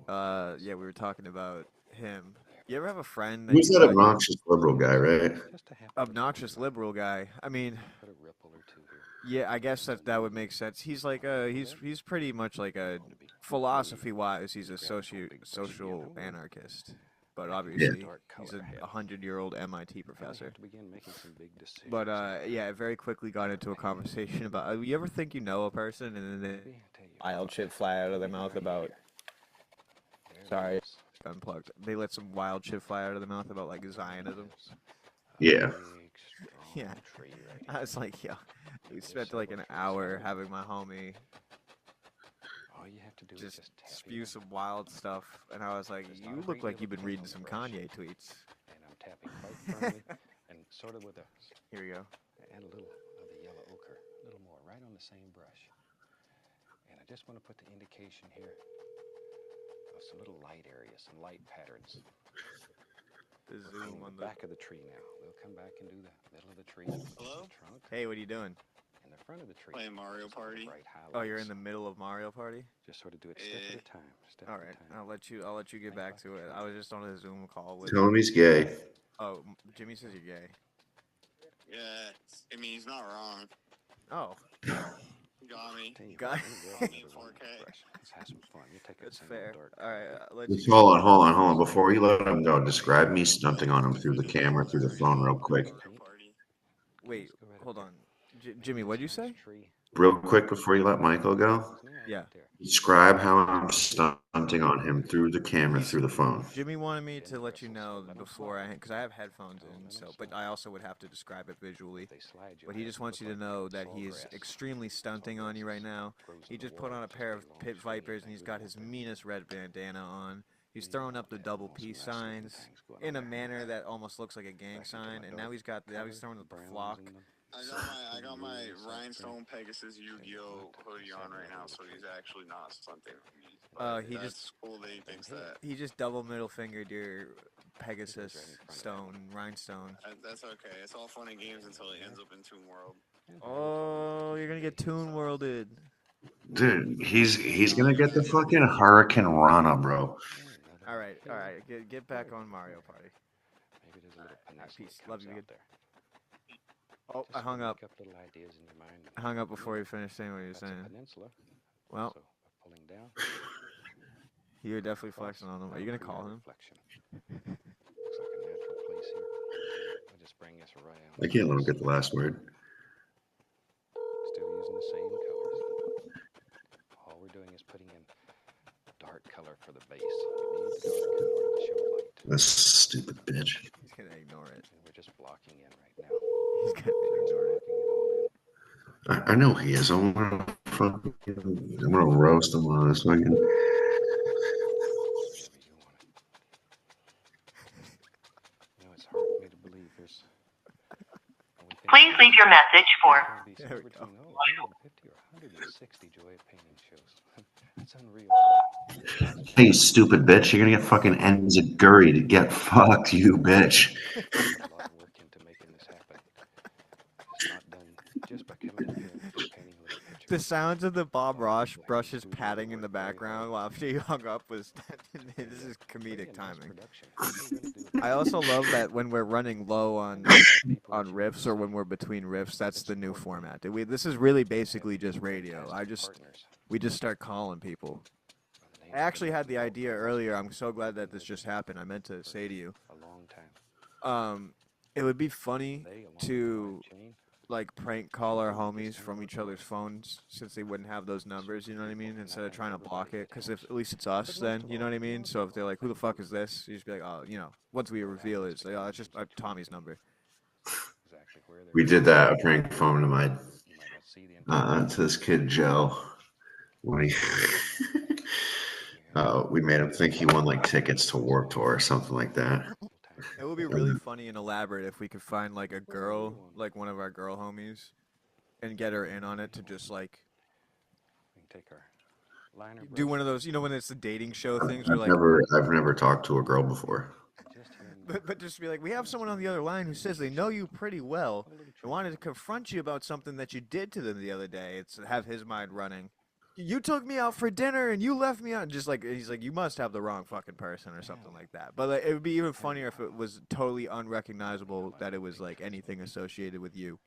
Yeah, we were talking about him. You ever have a friend Who's you that thought obnoxious liberal guy, right? obnoxious liberal guy? I mean, yeah, I guess that would make sense. He's like he's pretty much like a philosophy-wise, he's a social anarchist. But obviously, he's a 100-year-old MIT professor. But yeah, it very quickly got into a conversation about. You ever think you know a person and then they wild shit fly out of their mouth about? Sorry, unplugged. They let some wild shit fly out of their mouth about like Zionism. Yeah. Yeah, I was like, yo, we spent like an hour having my homie just spew some wild stuff, and I was like, you look like you've been reading some Kanye tweets. And I'm tapping quite firmly and sort of with a. Here we go. Add a little of the yellow ochre, a little more, right on the same brush. And I just want to put the indication here of some little light areas, some light patterns. The zoom on the back of the tree now. We'll come back and do the middle of the tree. Hello? The trunk. Hey, what are you doing? And the front of the tree. Playing Mario Party. Oh, you're in the middle of Mario Party? Just sort of do it step at a time. Step All at a right, time. I'll let you get back to it. I was just on a Zoom call with. Tell him he's gay. Oh, Jimmy says you're gay. Yeah, I mean, he's not wrong. Oh, Got me. Got me in 4K. Let's have some fun. We'll take that's a fair. dark. All right, let's. Just hold on. Before you let him go, describe me stunting on him through the camera, through the phone, real quick. Wait, hold on, Jimmy. What'd you say? Real quick before you let Michael go. Yeah. Describe how I'm stunting on him through the camera, through the phone. Jimmy wanted me to let you know before because I have headphones in, so but I also would have to describe it visually. But he just wants you to know that he is extremely stunting on you right now. He just put on a pair of Pit Vipers and he's got his meanest red bandana on. He's throwing up the double peace signs in a manner that almost looks like a gang sign, and now he's throwing up the flock. I got my rhinestone Pegasus Yu-Gi-Oh hoodie on right now, so he's actually not stunting. That's cool that he thinks that. He just double middle fingered your Pegasus rhinestone. That's okay. It's all fun and games until it ends up in Toon World. Oh, you're gonna get Toon Worlded. Dude, he's gonna get the fucking Hurricane Rana, bro. All right. Get back on Mario Party. Maybe there's a little Peace. Love you. out there. Oh, I hung up. Make up little ideas in your mind. I hung up before you finished saying what you were That's a saying. peninsula. Well, So, pulling down. you're definitely flexing on him. Are you gonna call him? Reflection. Looks like a natural place here. I'll just bring this right out. I can't let him get the last word. Still using the same colors. All we're doing is putting in dark color for the base. We need the dark in order to show light. This stupid bitch. He's gonna ignore it. And we're just blocking in right now. He's gonna ignore it. Blocking it all in. I know he is. I'm gonna roast him on this fucking. Wherever you want it. You know, it's hard for me to believe there's. Please leave your message for There we go. 150 or 160 Joy of Painting shows. That's unreal. Hey, you stupid bitch! You're gonna get fucking enziguri to get fucked, you bitch. A lot of work into making this happen. It's not done just by coming in here and painting a little picture. The sounds of the Bob Ross brushes patting in the background while after you hung up was this is comedic timing. Production. They really do I also love that when we're running low on people on that you riffs or use. when we're between riffs, that's the new format. This is really basically just radio. We just start calling people. I actually had the idea earlier. I'm so glad that this just happened. I meant to say to you, A long time. it would be funny They, along to with Jane, like prank call our homies from each other's phones since they wouldn't have those numbers, you know what I mean? Instead of trying to block it, because if at least it's us, then you know what I mean. So if they're like, "Who the fuck is this?" You just be like, "Oh, you know." Once we reveal it, it's like, "Oh, it's just Tommy's number." exactly where they're We did that, a prank phone to my You might not see the entire to this kid Joe when he we made him think he won like tickets to Warped Tour or something like that. It would be really funny and elaborate if we could find like a girl, like one of our girl homies, and get her in on it to just like We can take our liner do brush, one of those, you know, when it's the dating show things where I've like, never talked to a girl before. just here and there. but just be like, we have someone on the other line who says they know you pretty well and wanted to confront you about something that you did to them the other day. It's have his mind running. You took me out for dinner and you left me out. Just like he's like, you must have the wrong fucking person or something like that. But like, it would be even funnier if it was totally unrecognizable that it was like anything associated with you.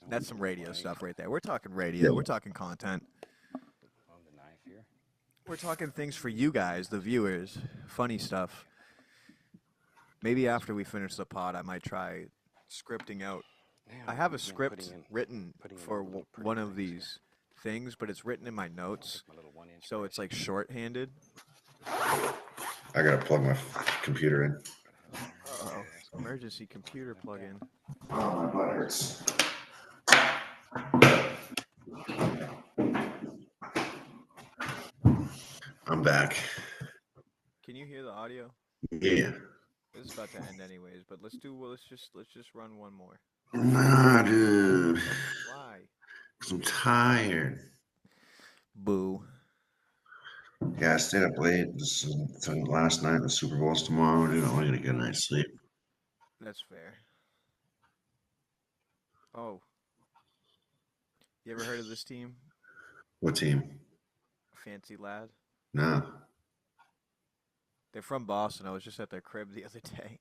That's some radio stuff right there. We're talking radio. We're talking content. On the knife here. We're talking things for you guys, the viewers. Funny stuff. Maybe after we finish the pod, I might try scripting out. Now I have a begin script putting in- written putting in for all the pretty one of things here. these things, but it's written in my notes, My little 1-inch so it's brush. like shorthanded. I gotta plug my computer in. Uh-oh. Emergency computer plug-in. Oh, my butt hurts. I'm back. Can you hear the audio? Yeah. This is about to end anyways, but let's just run one more. Nah, dude. Why? 'Cause I'm tired. Boo. Yeah, I stayed up late last night. The Super Bowl's tomorrow, dude. I want to get a good night's sleep. That's fair. Oh. You ever heard of this team? What team? Fancy Lad? No. They're from Boston. I was just at their crib the other day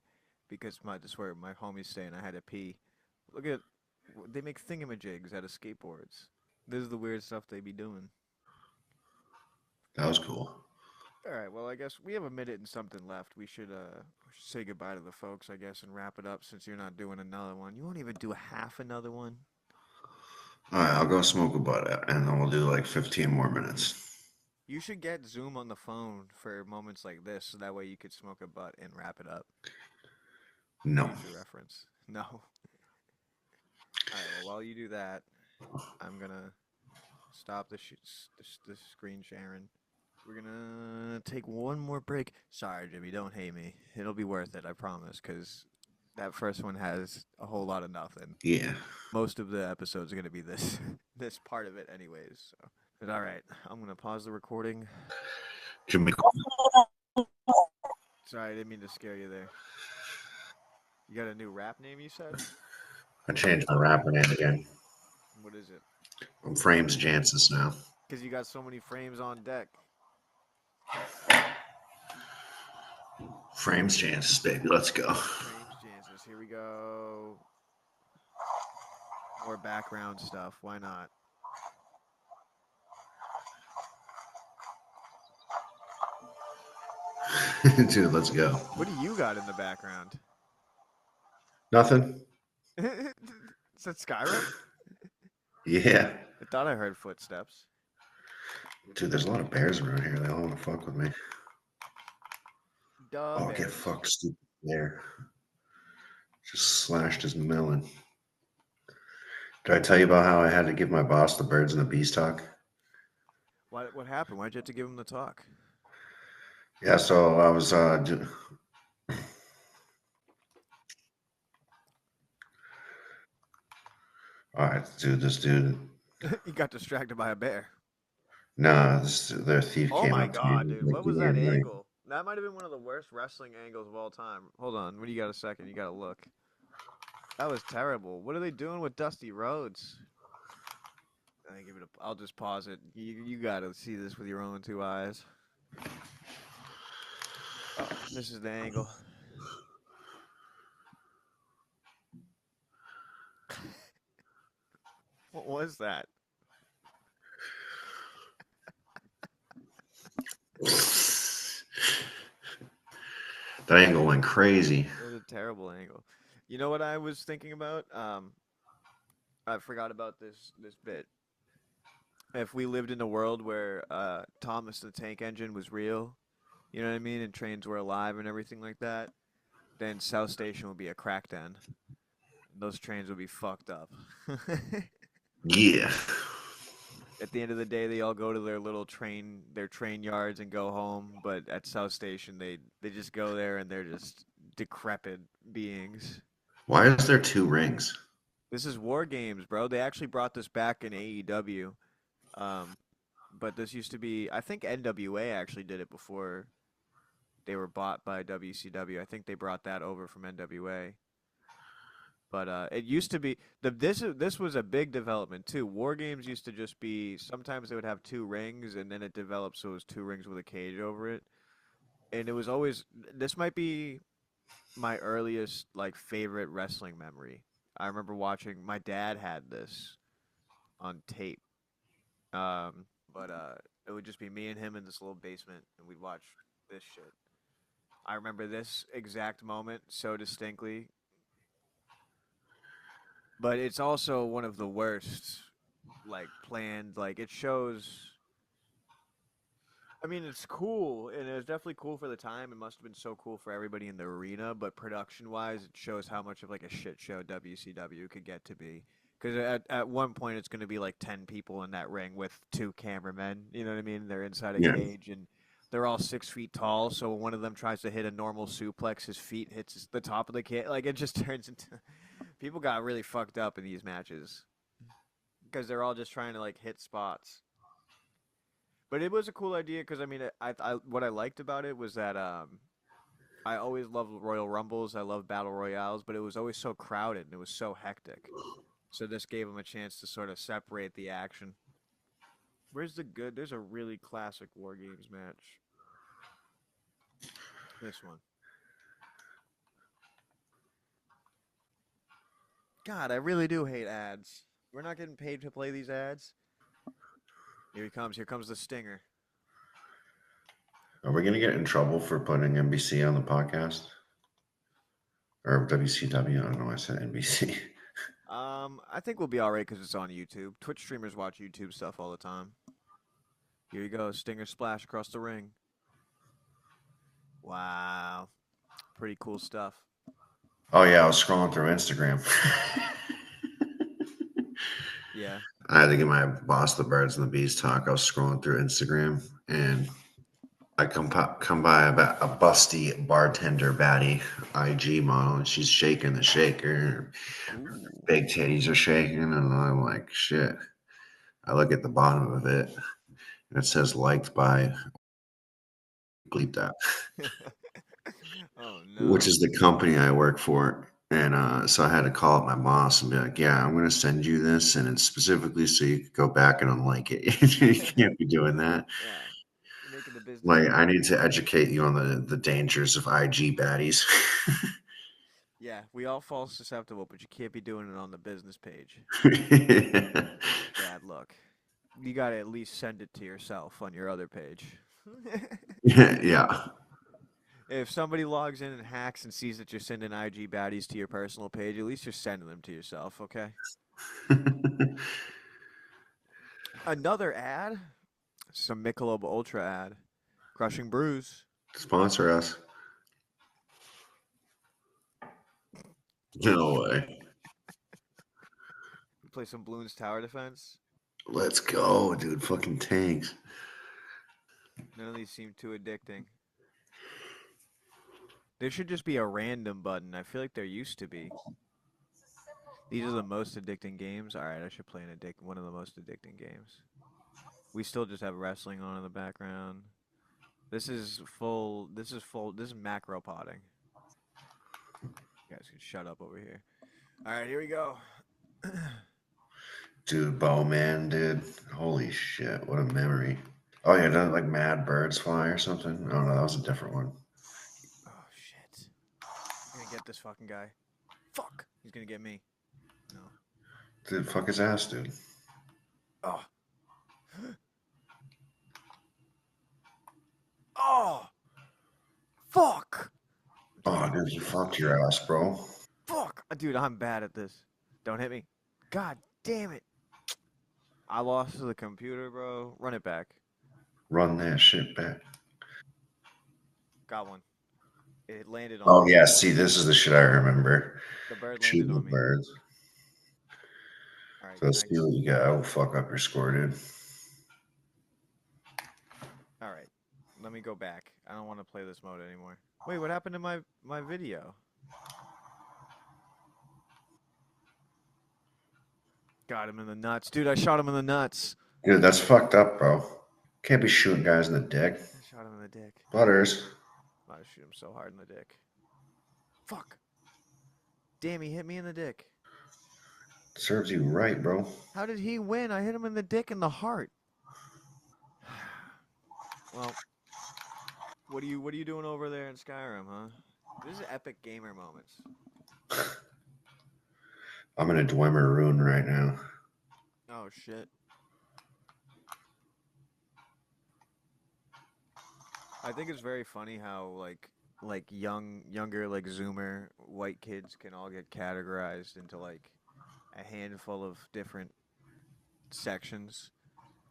because that's where my homies stay and I had to pee. Look at, they make thingamajigs out of skateboards. This is the weird stuff they be doing. That was cool. All right, well, I guess we have a minute and something left. We should say goodbye to the folks, I guess, and wrap it up since you're not doing another one. You won't even do half another one. All right, I'll go smoke a butt and then we'll do like 15 more minutes. You should get Zoom on the phone for moments like this, so that way you could smoke a butt and wrap it up. No. Future reference. No. All right. Well, while you do that, I'm gonna stop the screen sharing. We're gonna take one more break. Sorry, Jimmy. Don't hate me. It'll be worth it. I promise. Because that first one has a whole lot of nothing. Yeah. Most of the episodes are gonna be this this part of it, anyways. So. But all right, I'm gonna pause the recording. Jimmy. Sorry, I didn't mean to scare you there. You got a new rap name, you said? I changed my rapper name again. What is it? I'm Frames Jancis now. Because you got so many frames on deck. Frames Jancis, baby. Let's go. Frames chances. Here we go. More background stuff. Why not? Dude, let's go. What do you got in the background? Nothing? Is that Skyrim? Yeah. I thought I heard footsteps. Dude, there's a lot of bears around here. They all want to fuck with me. Duh, Oh, get bears. fucked, stupid bear. Just slashed his melon. Did I tell you about how I had to give my boss the birds and the bees talk? What happened? Why'd you have to give him the talk? Yeah, so I was all right, dude, this dude. You got distracted by a bear. Nah, their thief Oh came my up to god, me. dude. What was that angle? That might have been one of the worst wrestling angles of all time. Hold on. What do you got a second? You got to look. That was terrible. What are they doing with Dusty Rhodes? I'll just pause it. You got to see this with your own two eyes. This is the angle. What was that? That angle went crazy. It was a terrible angle. You know what I was thinking about? I forgot about this bit. If we lived in a world where Thomas the Tank Engine was real, you know what I mean, and trains were alive and everything like that, then South Station would be a crack den. Those trains would be fucked up. Yeah. At the end of the day, they all go to their train yards and go home. But at South Station, they just go there and they're just decrepit beings. Why is there 2 rings? This is War Games, bro. They actually brought this back in AEW. But this used to be, I think NWA actually did it before they were bought by WCW. I think they brought that over from NWA. But it used to be this was a big development too. War Games used to just be sometimes they would have 2 rings and then it developed so it was 2 rings with a cage over it. And it was always this might be my earliest like favorite wrestling memory. I remember watching my dad had this on tape. But it would just be me and him in this little basement and we'd watch this shit. I remember this exact moment so distinctly. But it's also one of the worst, like, planned, like, it shows, I mean, it's cool, and it was definitely cool for the time, it must have been so cool for everybody in the arena, but production-wise, it shows how much of, like, a shit show WCW could get to be. Because at one point, it's going to be, like, 10 people in that ring with 2 cameramen, you know what I mean? They're inside a Yeah. cage, and they're all 6 feet tall, so when one of them tries to hit a normal suplex, his feet hits the top of the cage, like, it just turns into... People got really fucked up in these matches because they're all just trying to like hit spots. But it was a cool idea because I mean, what I liked about it was that I always loved Royal Rumbles. I love Battle Royales, but it was always so crowded and it was so hectic. So this gave them a chance to sort of separate the action. Where's the good? There's a really classic War Games match. This one. God, I really do hate ads. We're not getting paid to play these ads. Here he comes. Here comes the stinger. Are we going to get in trouble for putting NBC on the podcast? Or WCW? I don't know why I said NBC. I think we'll be all right because it's on YouTube. Twitch streamers watch YouTube stuff all the time. Here you go. Stinger splash across the ring. Wow. Pretty cool stuff. Oh, yeah. I was scrolling through Instagram. Yeah. I had to get my Boss the Birds and the Bees talk. I was scrolling through Instagram and I come by a busty bartender baddie IG model and she's shaking the shaker. Her big titties are shaking and I'm like, shit. I look at the bottom of it and it says liked by bleep that. Oh no. Which is the company I work for. And so I had to call up my boss and be like, yeah, I'm going to send you this. And it's specifically so you could go back and unlike it. You can't be doing that. Yeah. You're making the business. Like, I need to educate you on the dangers of IG baddies. Yeah, we all fall susceptible, but you can't be doing it on the business page. Bad luck. You gotta at least send it to yourself on your other page. Yeah. If somebody logs in and hacks and sees that you're sending IG baddies to your personal page, at least you're sending them to yourself, okay? Another ad? Some Michelob Ultra ad. Crushing Brews. Sponsor us. No way. Play some Bloons Tower Defense. Let's go, dude. Fucking tanks. None of these seem too addicting. There should just be a random button. I feel like there used to be. These are the most addicting games. All right, I should play one of the most addicting games. We still just have wrestling on in the background. This is macro potting. You guys can shut up over here. All right, here we go. Dude, Bowman, dude. Holy shit, what a memory. Oh, yeah, doesn't like Mad Birds Fly or something? Oh, no, that was a different one. this fucking guy. Fuck. He's gonna get me. No. Dude, fuck his ass, dude. Oh. Oh. Fuck. Oh, dude, you fucked your ass, bro. Fuck. Dude, I'm bad at this. Don't hit me. God damn it. I lost to the computer, bro. Run it back. Run that shit back. Got one. It landed on Oh, me. yeah, see, this is the shit I remember. The bird landed Shooting the on me. birds. All right. So let's see what you got. I will fuck up your score, dude. All right. Let me go back. I don't want to play this mode anymore. Wait, what happened to my video? Got him in the nuts. Dude, I shot him in the nuts. Dude, that's fucked up, bro. Can't be shooting guys in the dick. I shot him in the dick. Butters. I'm about to shoot him so hard in the dick. Fuck. Damn, he hit me in the dick. Serves you right, bro. How did he win? I hit him in the dick and the heart. Well, what are you doing over there in Skyrim, huh? This is epic gamer moments. I'm in a Dwemer Rune right now. Oh shit. I think it's very funny how like younger like Zoomer white kids can all get categorized into like a handful of different sections.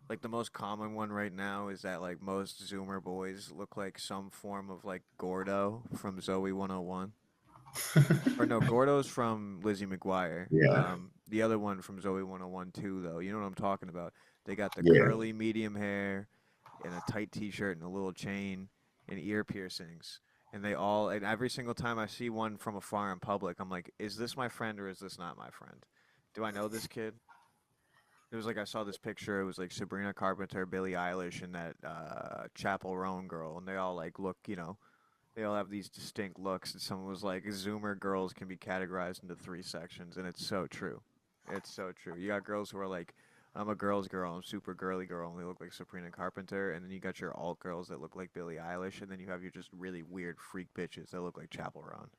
Like the most common one right now is that like most Zoomer boys look like some form of like Gordo from Zoe 101. Or no, Gordo's from Lizzie McGuire. Yeah. The other one from Zoe 101 too, though. You know what I'm talking about? They got the Yeah. curly medium hair and a tight T-shirt and a little chain and ear piercings. And every single time I see one from afar in public, I'm like, is this my friend or is this not my friend? Do I know this kid? It was like I saw this picture. It was like Sabrina Carpenter, Billie Eilish, and that Chapel Roan girl, and they all like look, they all have these distinct looks. And someone was like, Zoomer girls can be categorized into 3 sections, and it's so true. It's so true. You got girls who are like, I'm a girl's girl, I'm super girly girl, and they look like Sabrina Carpenter, and then you got your alt girls that look like Billie Eilish, and then you have your just really weird freak bitches that look like Chapel Roan.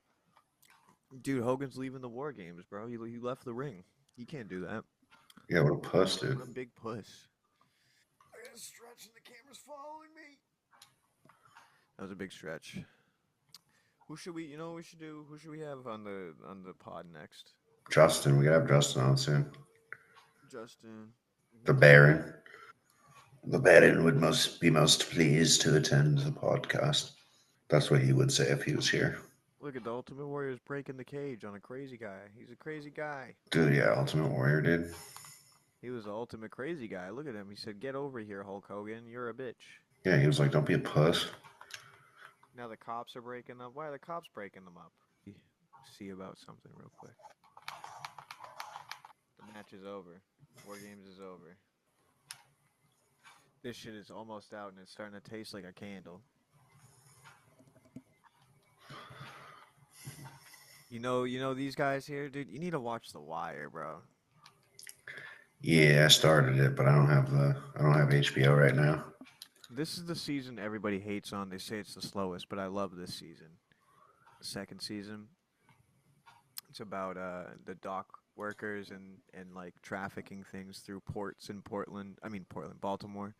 Dude, Hogan's leaving the War Games, bro. He left the ring. You can't do that. Yeah, what a puss, dude. What a big puss. I got a stretch and the camera's following me. That was a big stretch. Who should we do? Who should we have on the pod next? Justin, we gotta have Justin on soon. Justin. The Baron. The Baron would be most pleased to attend the podcast. That's what he would say if he was here. Look at the Ultimate Warrior's breaking the cage on a crazy guy. He's a crazy guy. Dude, yeah, Ultimate Warrior, dude. He was the ultimate crazy guy. Look at him. He said, "Get over here, Hulk Hogan. You're a bitch." Yeah, he was like, don't be a puss. Now the cops are breaking up. Why are the cops breaking them up? See about something real quick. The match is over. War Games is over. This shit is almost out and it's starting to taste like a candle. You know these guys here, dude. You need to watch The Wire, bro. Yeah, I started it, but I don't have HBO right now. This is the season everybody hates on. They say it's the slowest, but I love this season. The second season. It's about the dock workers and like trafficking things through ports in Baltimore.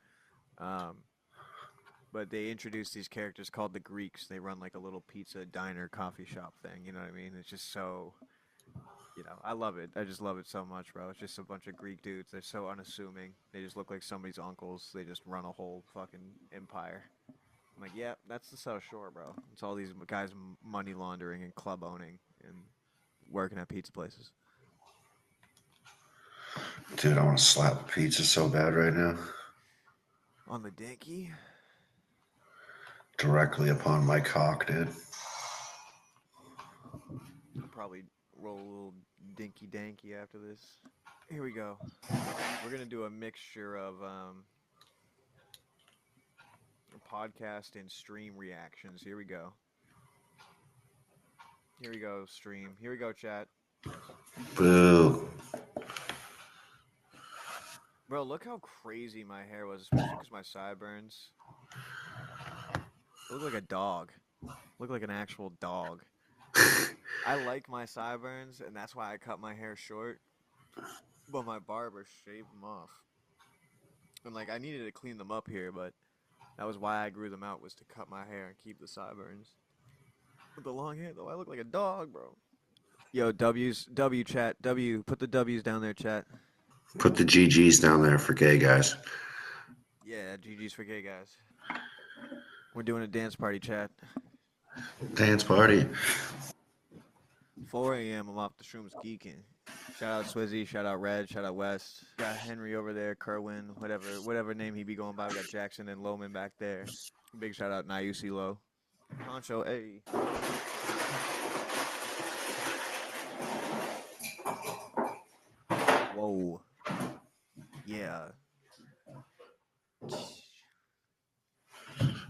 But they introduce these characters called the Greeks. They run like a little pizza diner coffee shop thing. You know what I mean? It's just so, I love it. I just love it so much, bro. It's just a bunch of Greek dudes. They're so unassuming. They just look like somebody's uncles. They just run a whole fucking empire. I'm like, yeah, that's the South Shore, bro. It's all these guys money laundering and club owning and working at pizza places. Dude, I want to slap a pizza so bad right now. On the dinky? Directly upon my cock, dude. I'll probably roll a little dinky danky after this. Here we go. We're gonna do a mixture of podcast and stream reactions. Here we go. Here we go, stream. Here we go, chat. Boo. Bro, look how crazy my hair was, especially because my sideburns. I look like a dog. I look like an actual dog. I like my sideburns, and that's why I cut my hair short. But my barber shaved them off. And like I needed to clean them up here, but that was why I grew them out, was to cut my hair and keep the sideburns. With the long hair though, I look like a dog, bro. Yo, W chat, W, put the W's down there, chat. Put the GGs down there for gay guys. Yeah, GG's for gay guys. We're doing a dance party, chat. Dance party. 4 a.m. I'm off the shrooms geeking. Shout out Swizzy, shout out Red, shout out West. Got Henry over there, Kerwin, whatever name he be going by. We got Jackson and Loman back there. Big shout out Nayusi Low. Honcho, hey. Whoa. Yeah.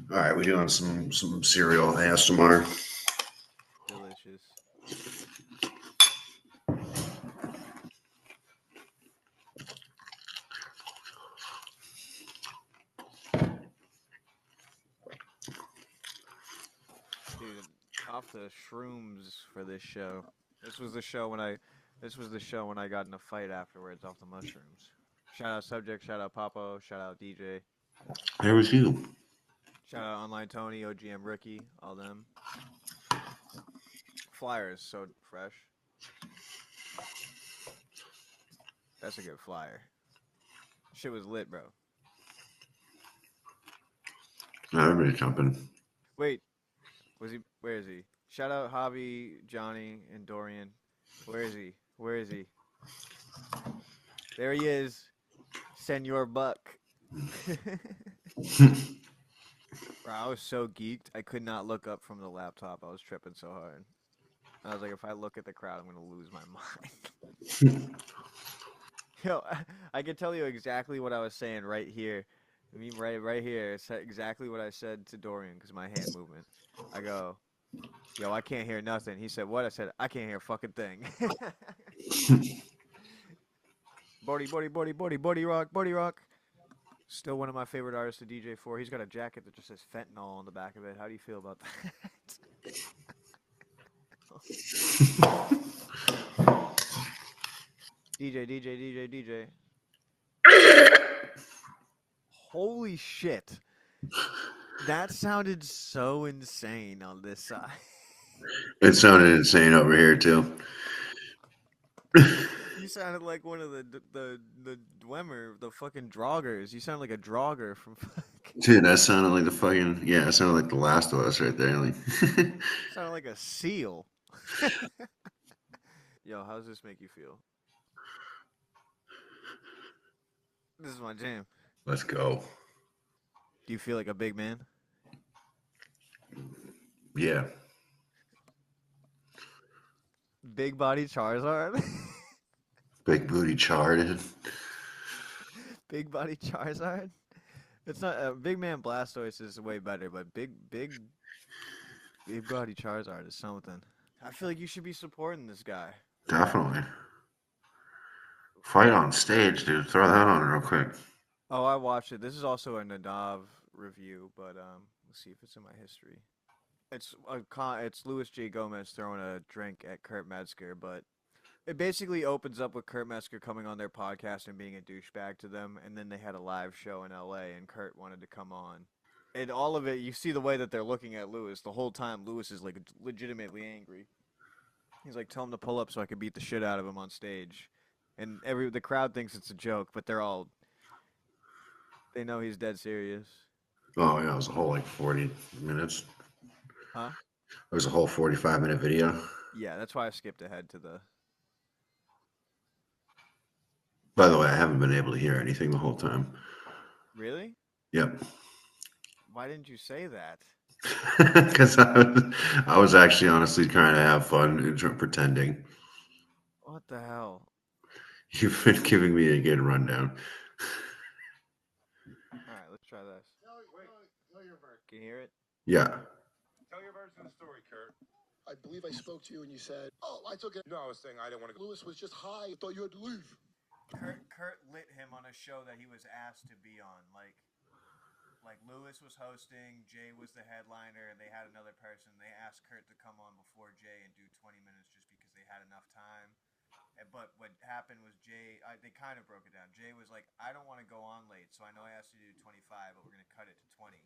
All right, we're doing some cereal ASMR. Delicious. Dude, off the shrooms for this show. This was the show when I got in a fight afterwards off the mushrooms. Shout out Subject, shout out Papo, shout out DJ. There was you. Shout out Online Tony, OGM Rookie, all them. Flyer is so fresh. That's a good flyer. Shit was lit, bro. Everybody's jumping. Wait, where is he? Shout out Javi, Johnny, and Dorian. Where is he? Where is he? There he is. Senor Buck. Bro, I was so geeked, I could not look up from the laptop. I was tripping so hard. I was like, if I look at the crowd, I'm going to lose my mind. Yo, I can tell you exactly what I was saying right here. I mean, right here. It's exactly what I said to Dorian because my hand movement. I go, yo, I can't hear nothing. He said, what? I said, I can't hear a fucking thing. Body rock. Still one of my favorite artists to DJ for. He's got a jacket that just says fentanyl on the back of it. How do you feel about that? DJ. Holy shit. That sounded so insane on this side. It sounded insane over here too. You sounded like one of the Dwemer, the fucking Droggers. You sound like a Drogger from fucking... Dude, that sounded like the fucking, yeah, it sounded like The Last of Us right there. Like, sounded like a seal. Yo, how does this make you feel? This is my jam. let's go. Do you feel like a big man? Yeah. Big body Charizard? Big booty charted. Big body Charizard? It's not big man Blastoise is way better, but big body Charizard is something. I feel like you should be supporting this guy. Definitely. Fight on stage, dude. Throw that on real quick. Oh, I watched it. This is also a Nadav review, but let's see if it's in my history. It's Louis J. Gomez throwing a drink at Kurt Metzger, but it basically opens up with Kurt Metzger coming on their podcast and being a douchebag to them, and then they had a live show in LA, and Kurt wanted to come on. And all of it, you see the way that they're looking at Louis. The whole time, Louis is like legitimately angry. He's like, tell him to pull up so I can beat the shit out of him on stage. And the crowd thinks it's a joke, but they know he's dead serious. Oh, yeah, it was a whole, 40 minutes. Huh? It was a whole 45-minute video. Yeah, that's why I skipped ahead to the... By the way, I haven't been able to hear anything the whole time. Really? Yep. Why didn't you say that? Because I was actually honestly trying to have fun and pretending. What the hell? You've been giving me a good rundown. All right, let's try this. Tell your version. Can you hear it? Yeah. Tell your version of the story, Kurt. I believe I spoke to you and you said, "Oh, I took it." No, I was saying I didn't want to go. Lewis was just high. I thought you had to leave. Kurt lit him on a show that he was asked to be on. like Lewis was hosting, Jay was the headliner, and they had another person. They asked Kurt to come on before Jay and do 20 minutes just because they had enough time. But what happened was they kind of broke it down. Jay was like, I don't want to go on late, so I know I asked you to do 25, but we're going to cut it to 20.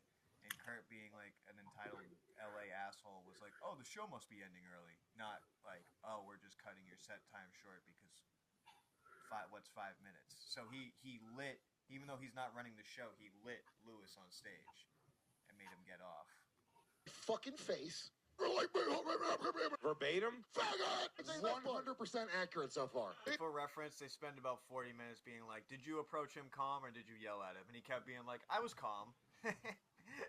And Kurt, being like an entitled LA asshole, was like, oh, the show must be ending early. Not like, oh, we're just cutting your set time short because what's 5 minutes? So he lit, even though he's not running the show, he lit Lewis on stage and made him get off. Fucking face. Verbatim? Faggot! 100% accurate so far. For reference, they spend about 40 minutes being like, did you approach him calm or did you yell at him? And he kept being like, I was calm. And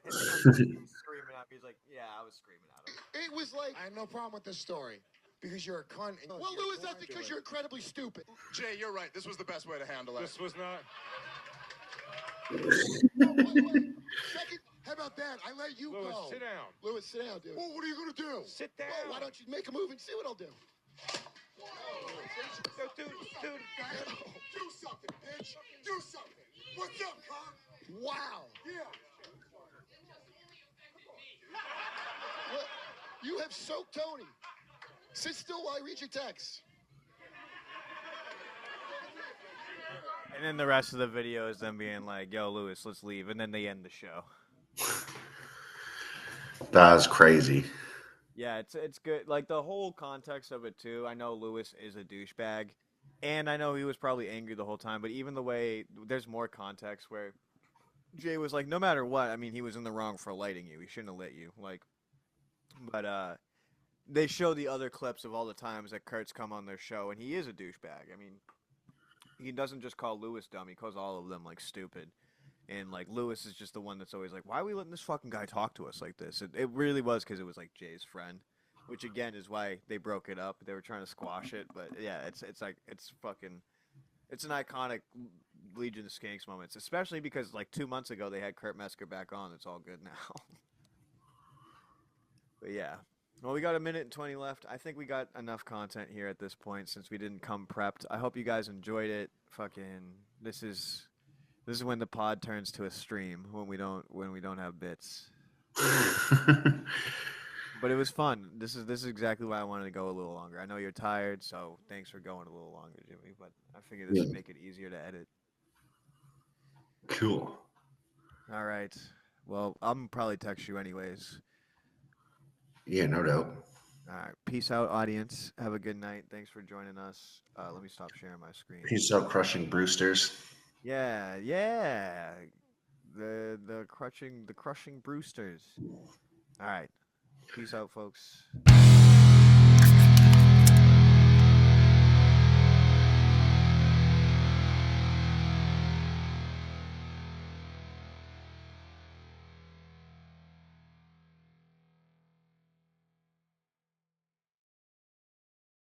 he's screaming at me. He's like, yeah, I was screaming at him. It was like, I have no problem with this story. Because you're a cunt. Well, Lewis, that's because you're incredibly stupid. Jay, you're right. This was the best way to handle it. This was not. Wait. Second, how about that? I let you Lewis, go. sit down. Lewis, sit down, dude. Well, what are you going to do? Sit down. Well, why don't you make a move and see what I'll do? Yo, dude. Do something, bitch. Do something. What's up, Con? Wow. Yeah. What? You have soaked Tony. Sit still while I read your text. And then the rest of the video is them being like, yo, Lewis, let's leave. And then they end the show. That was crazy. Yeah, it's good. Like, the whole context of it, too. I know Lewis is a douchebag. And I know he was probably angry the whole time. But even the way, there's more context where Jay was like, no matter what, I mean, he was in the wrong for lighting you. He shouldn't have lit you. Like, but, they show the other clips of all the times that Kurt's come on their show, and he is a douchebag. I mean, he doesn't just call Lewis dumb; he calls all of them like stupid. And like Lewis is just the one that's always like, "Why are we letting this fucking guy talk to us like this?" It really was because it was like Jay's friend, which again is why they broke it up. They were trying to squash it, but yeah, it's like it's an iconic Legion of Skanks moments, especially because like 2 months ago they had Kurt Metzger back on. It's all good now. But yeah. Well, we got 1 minute and 20 left. I think we got enough content here at this point since we didn't come prepped. I hope you guys enjoyed it. Fucking, this is when the pod turns to a stream when we don't have bits. But it was fun. This is exactly why I wanted to go a little longer. I know you're tired, so thanks for going a little longer, Jimmy. But I figured this would make it easier to edit. Cool. All right. Well, I'm probably text you anyways. Yeah, no doubt. All right. Peace out, audience. Have a good night. Thanks for joining us. Let me stop sharing my screen. Peace out, crushing Brewsters. Yeah. The crushing Brewsters. All right. Peace out, folks.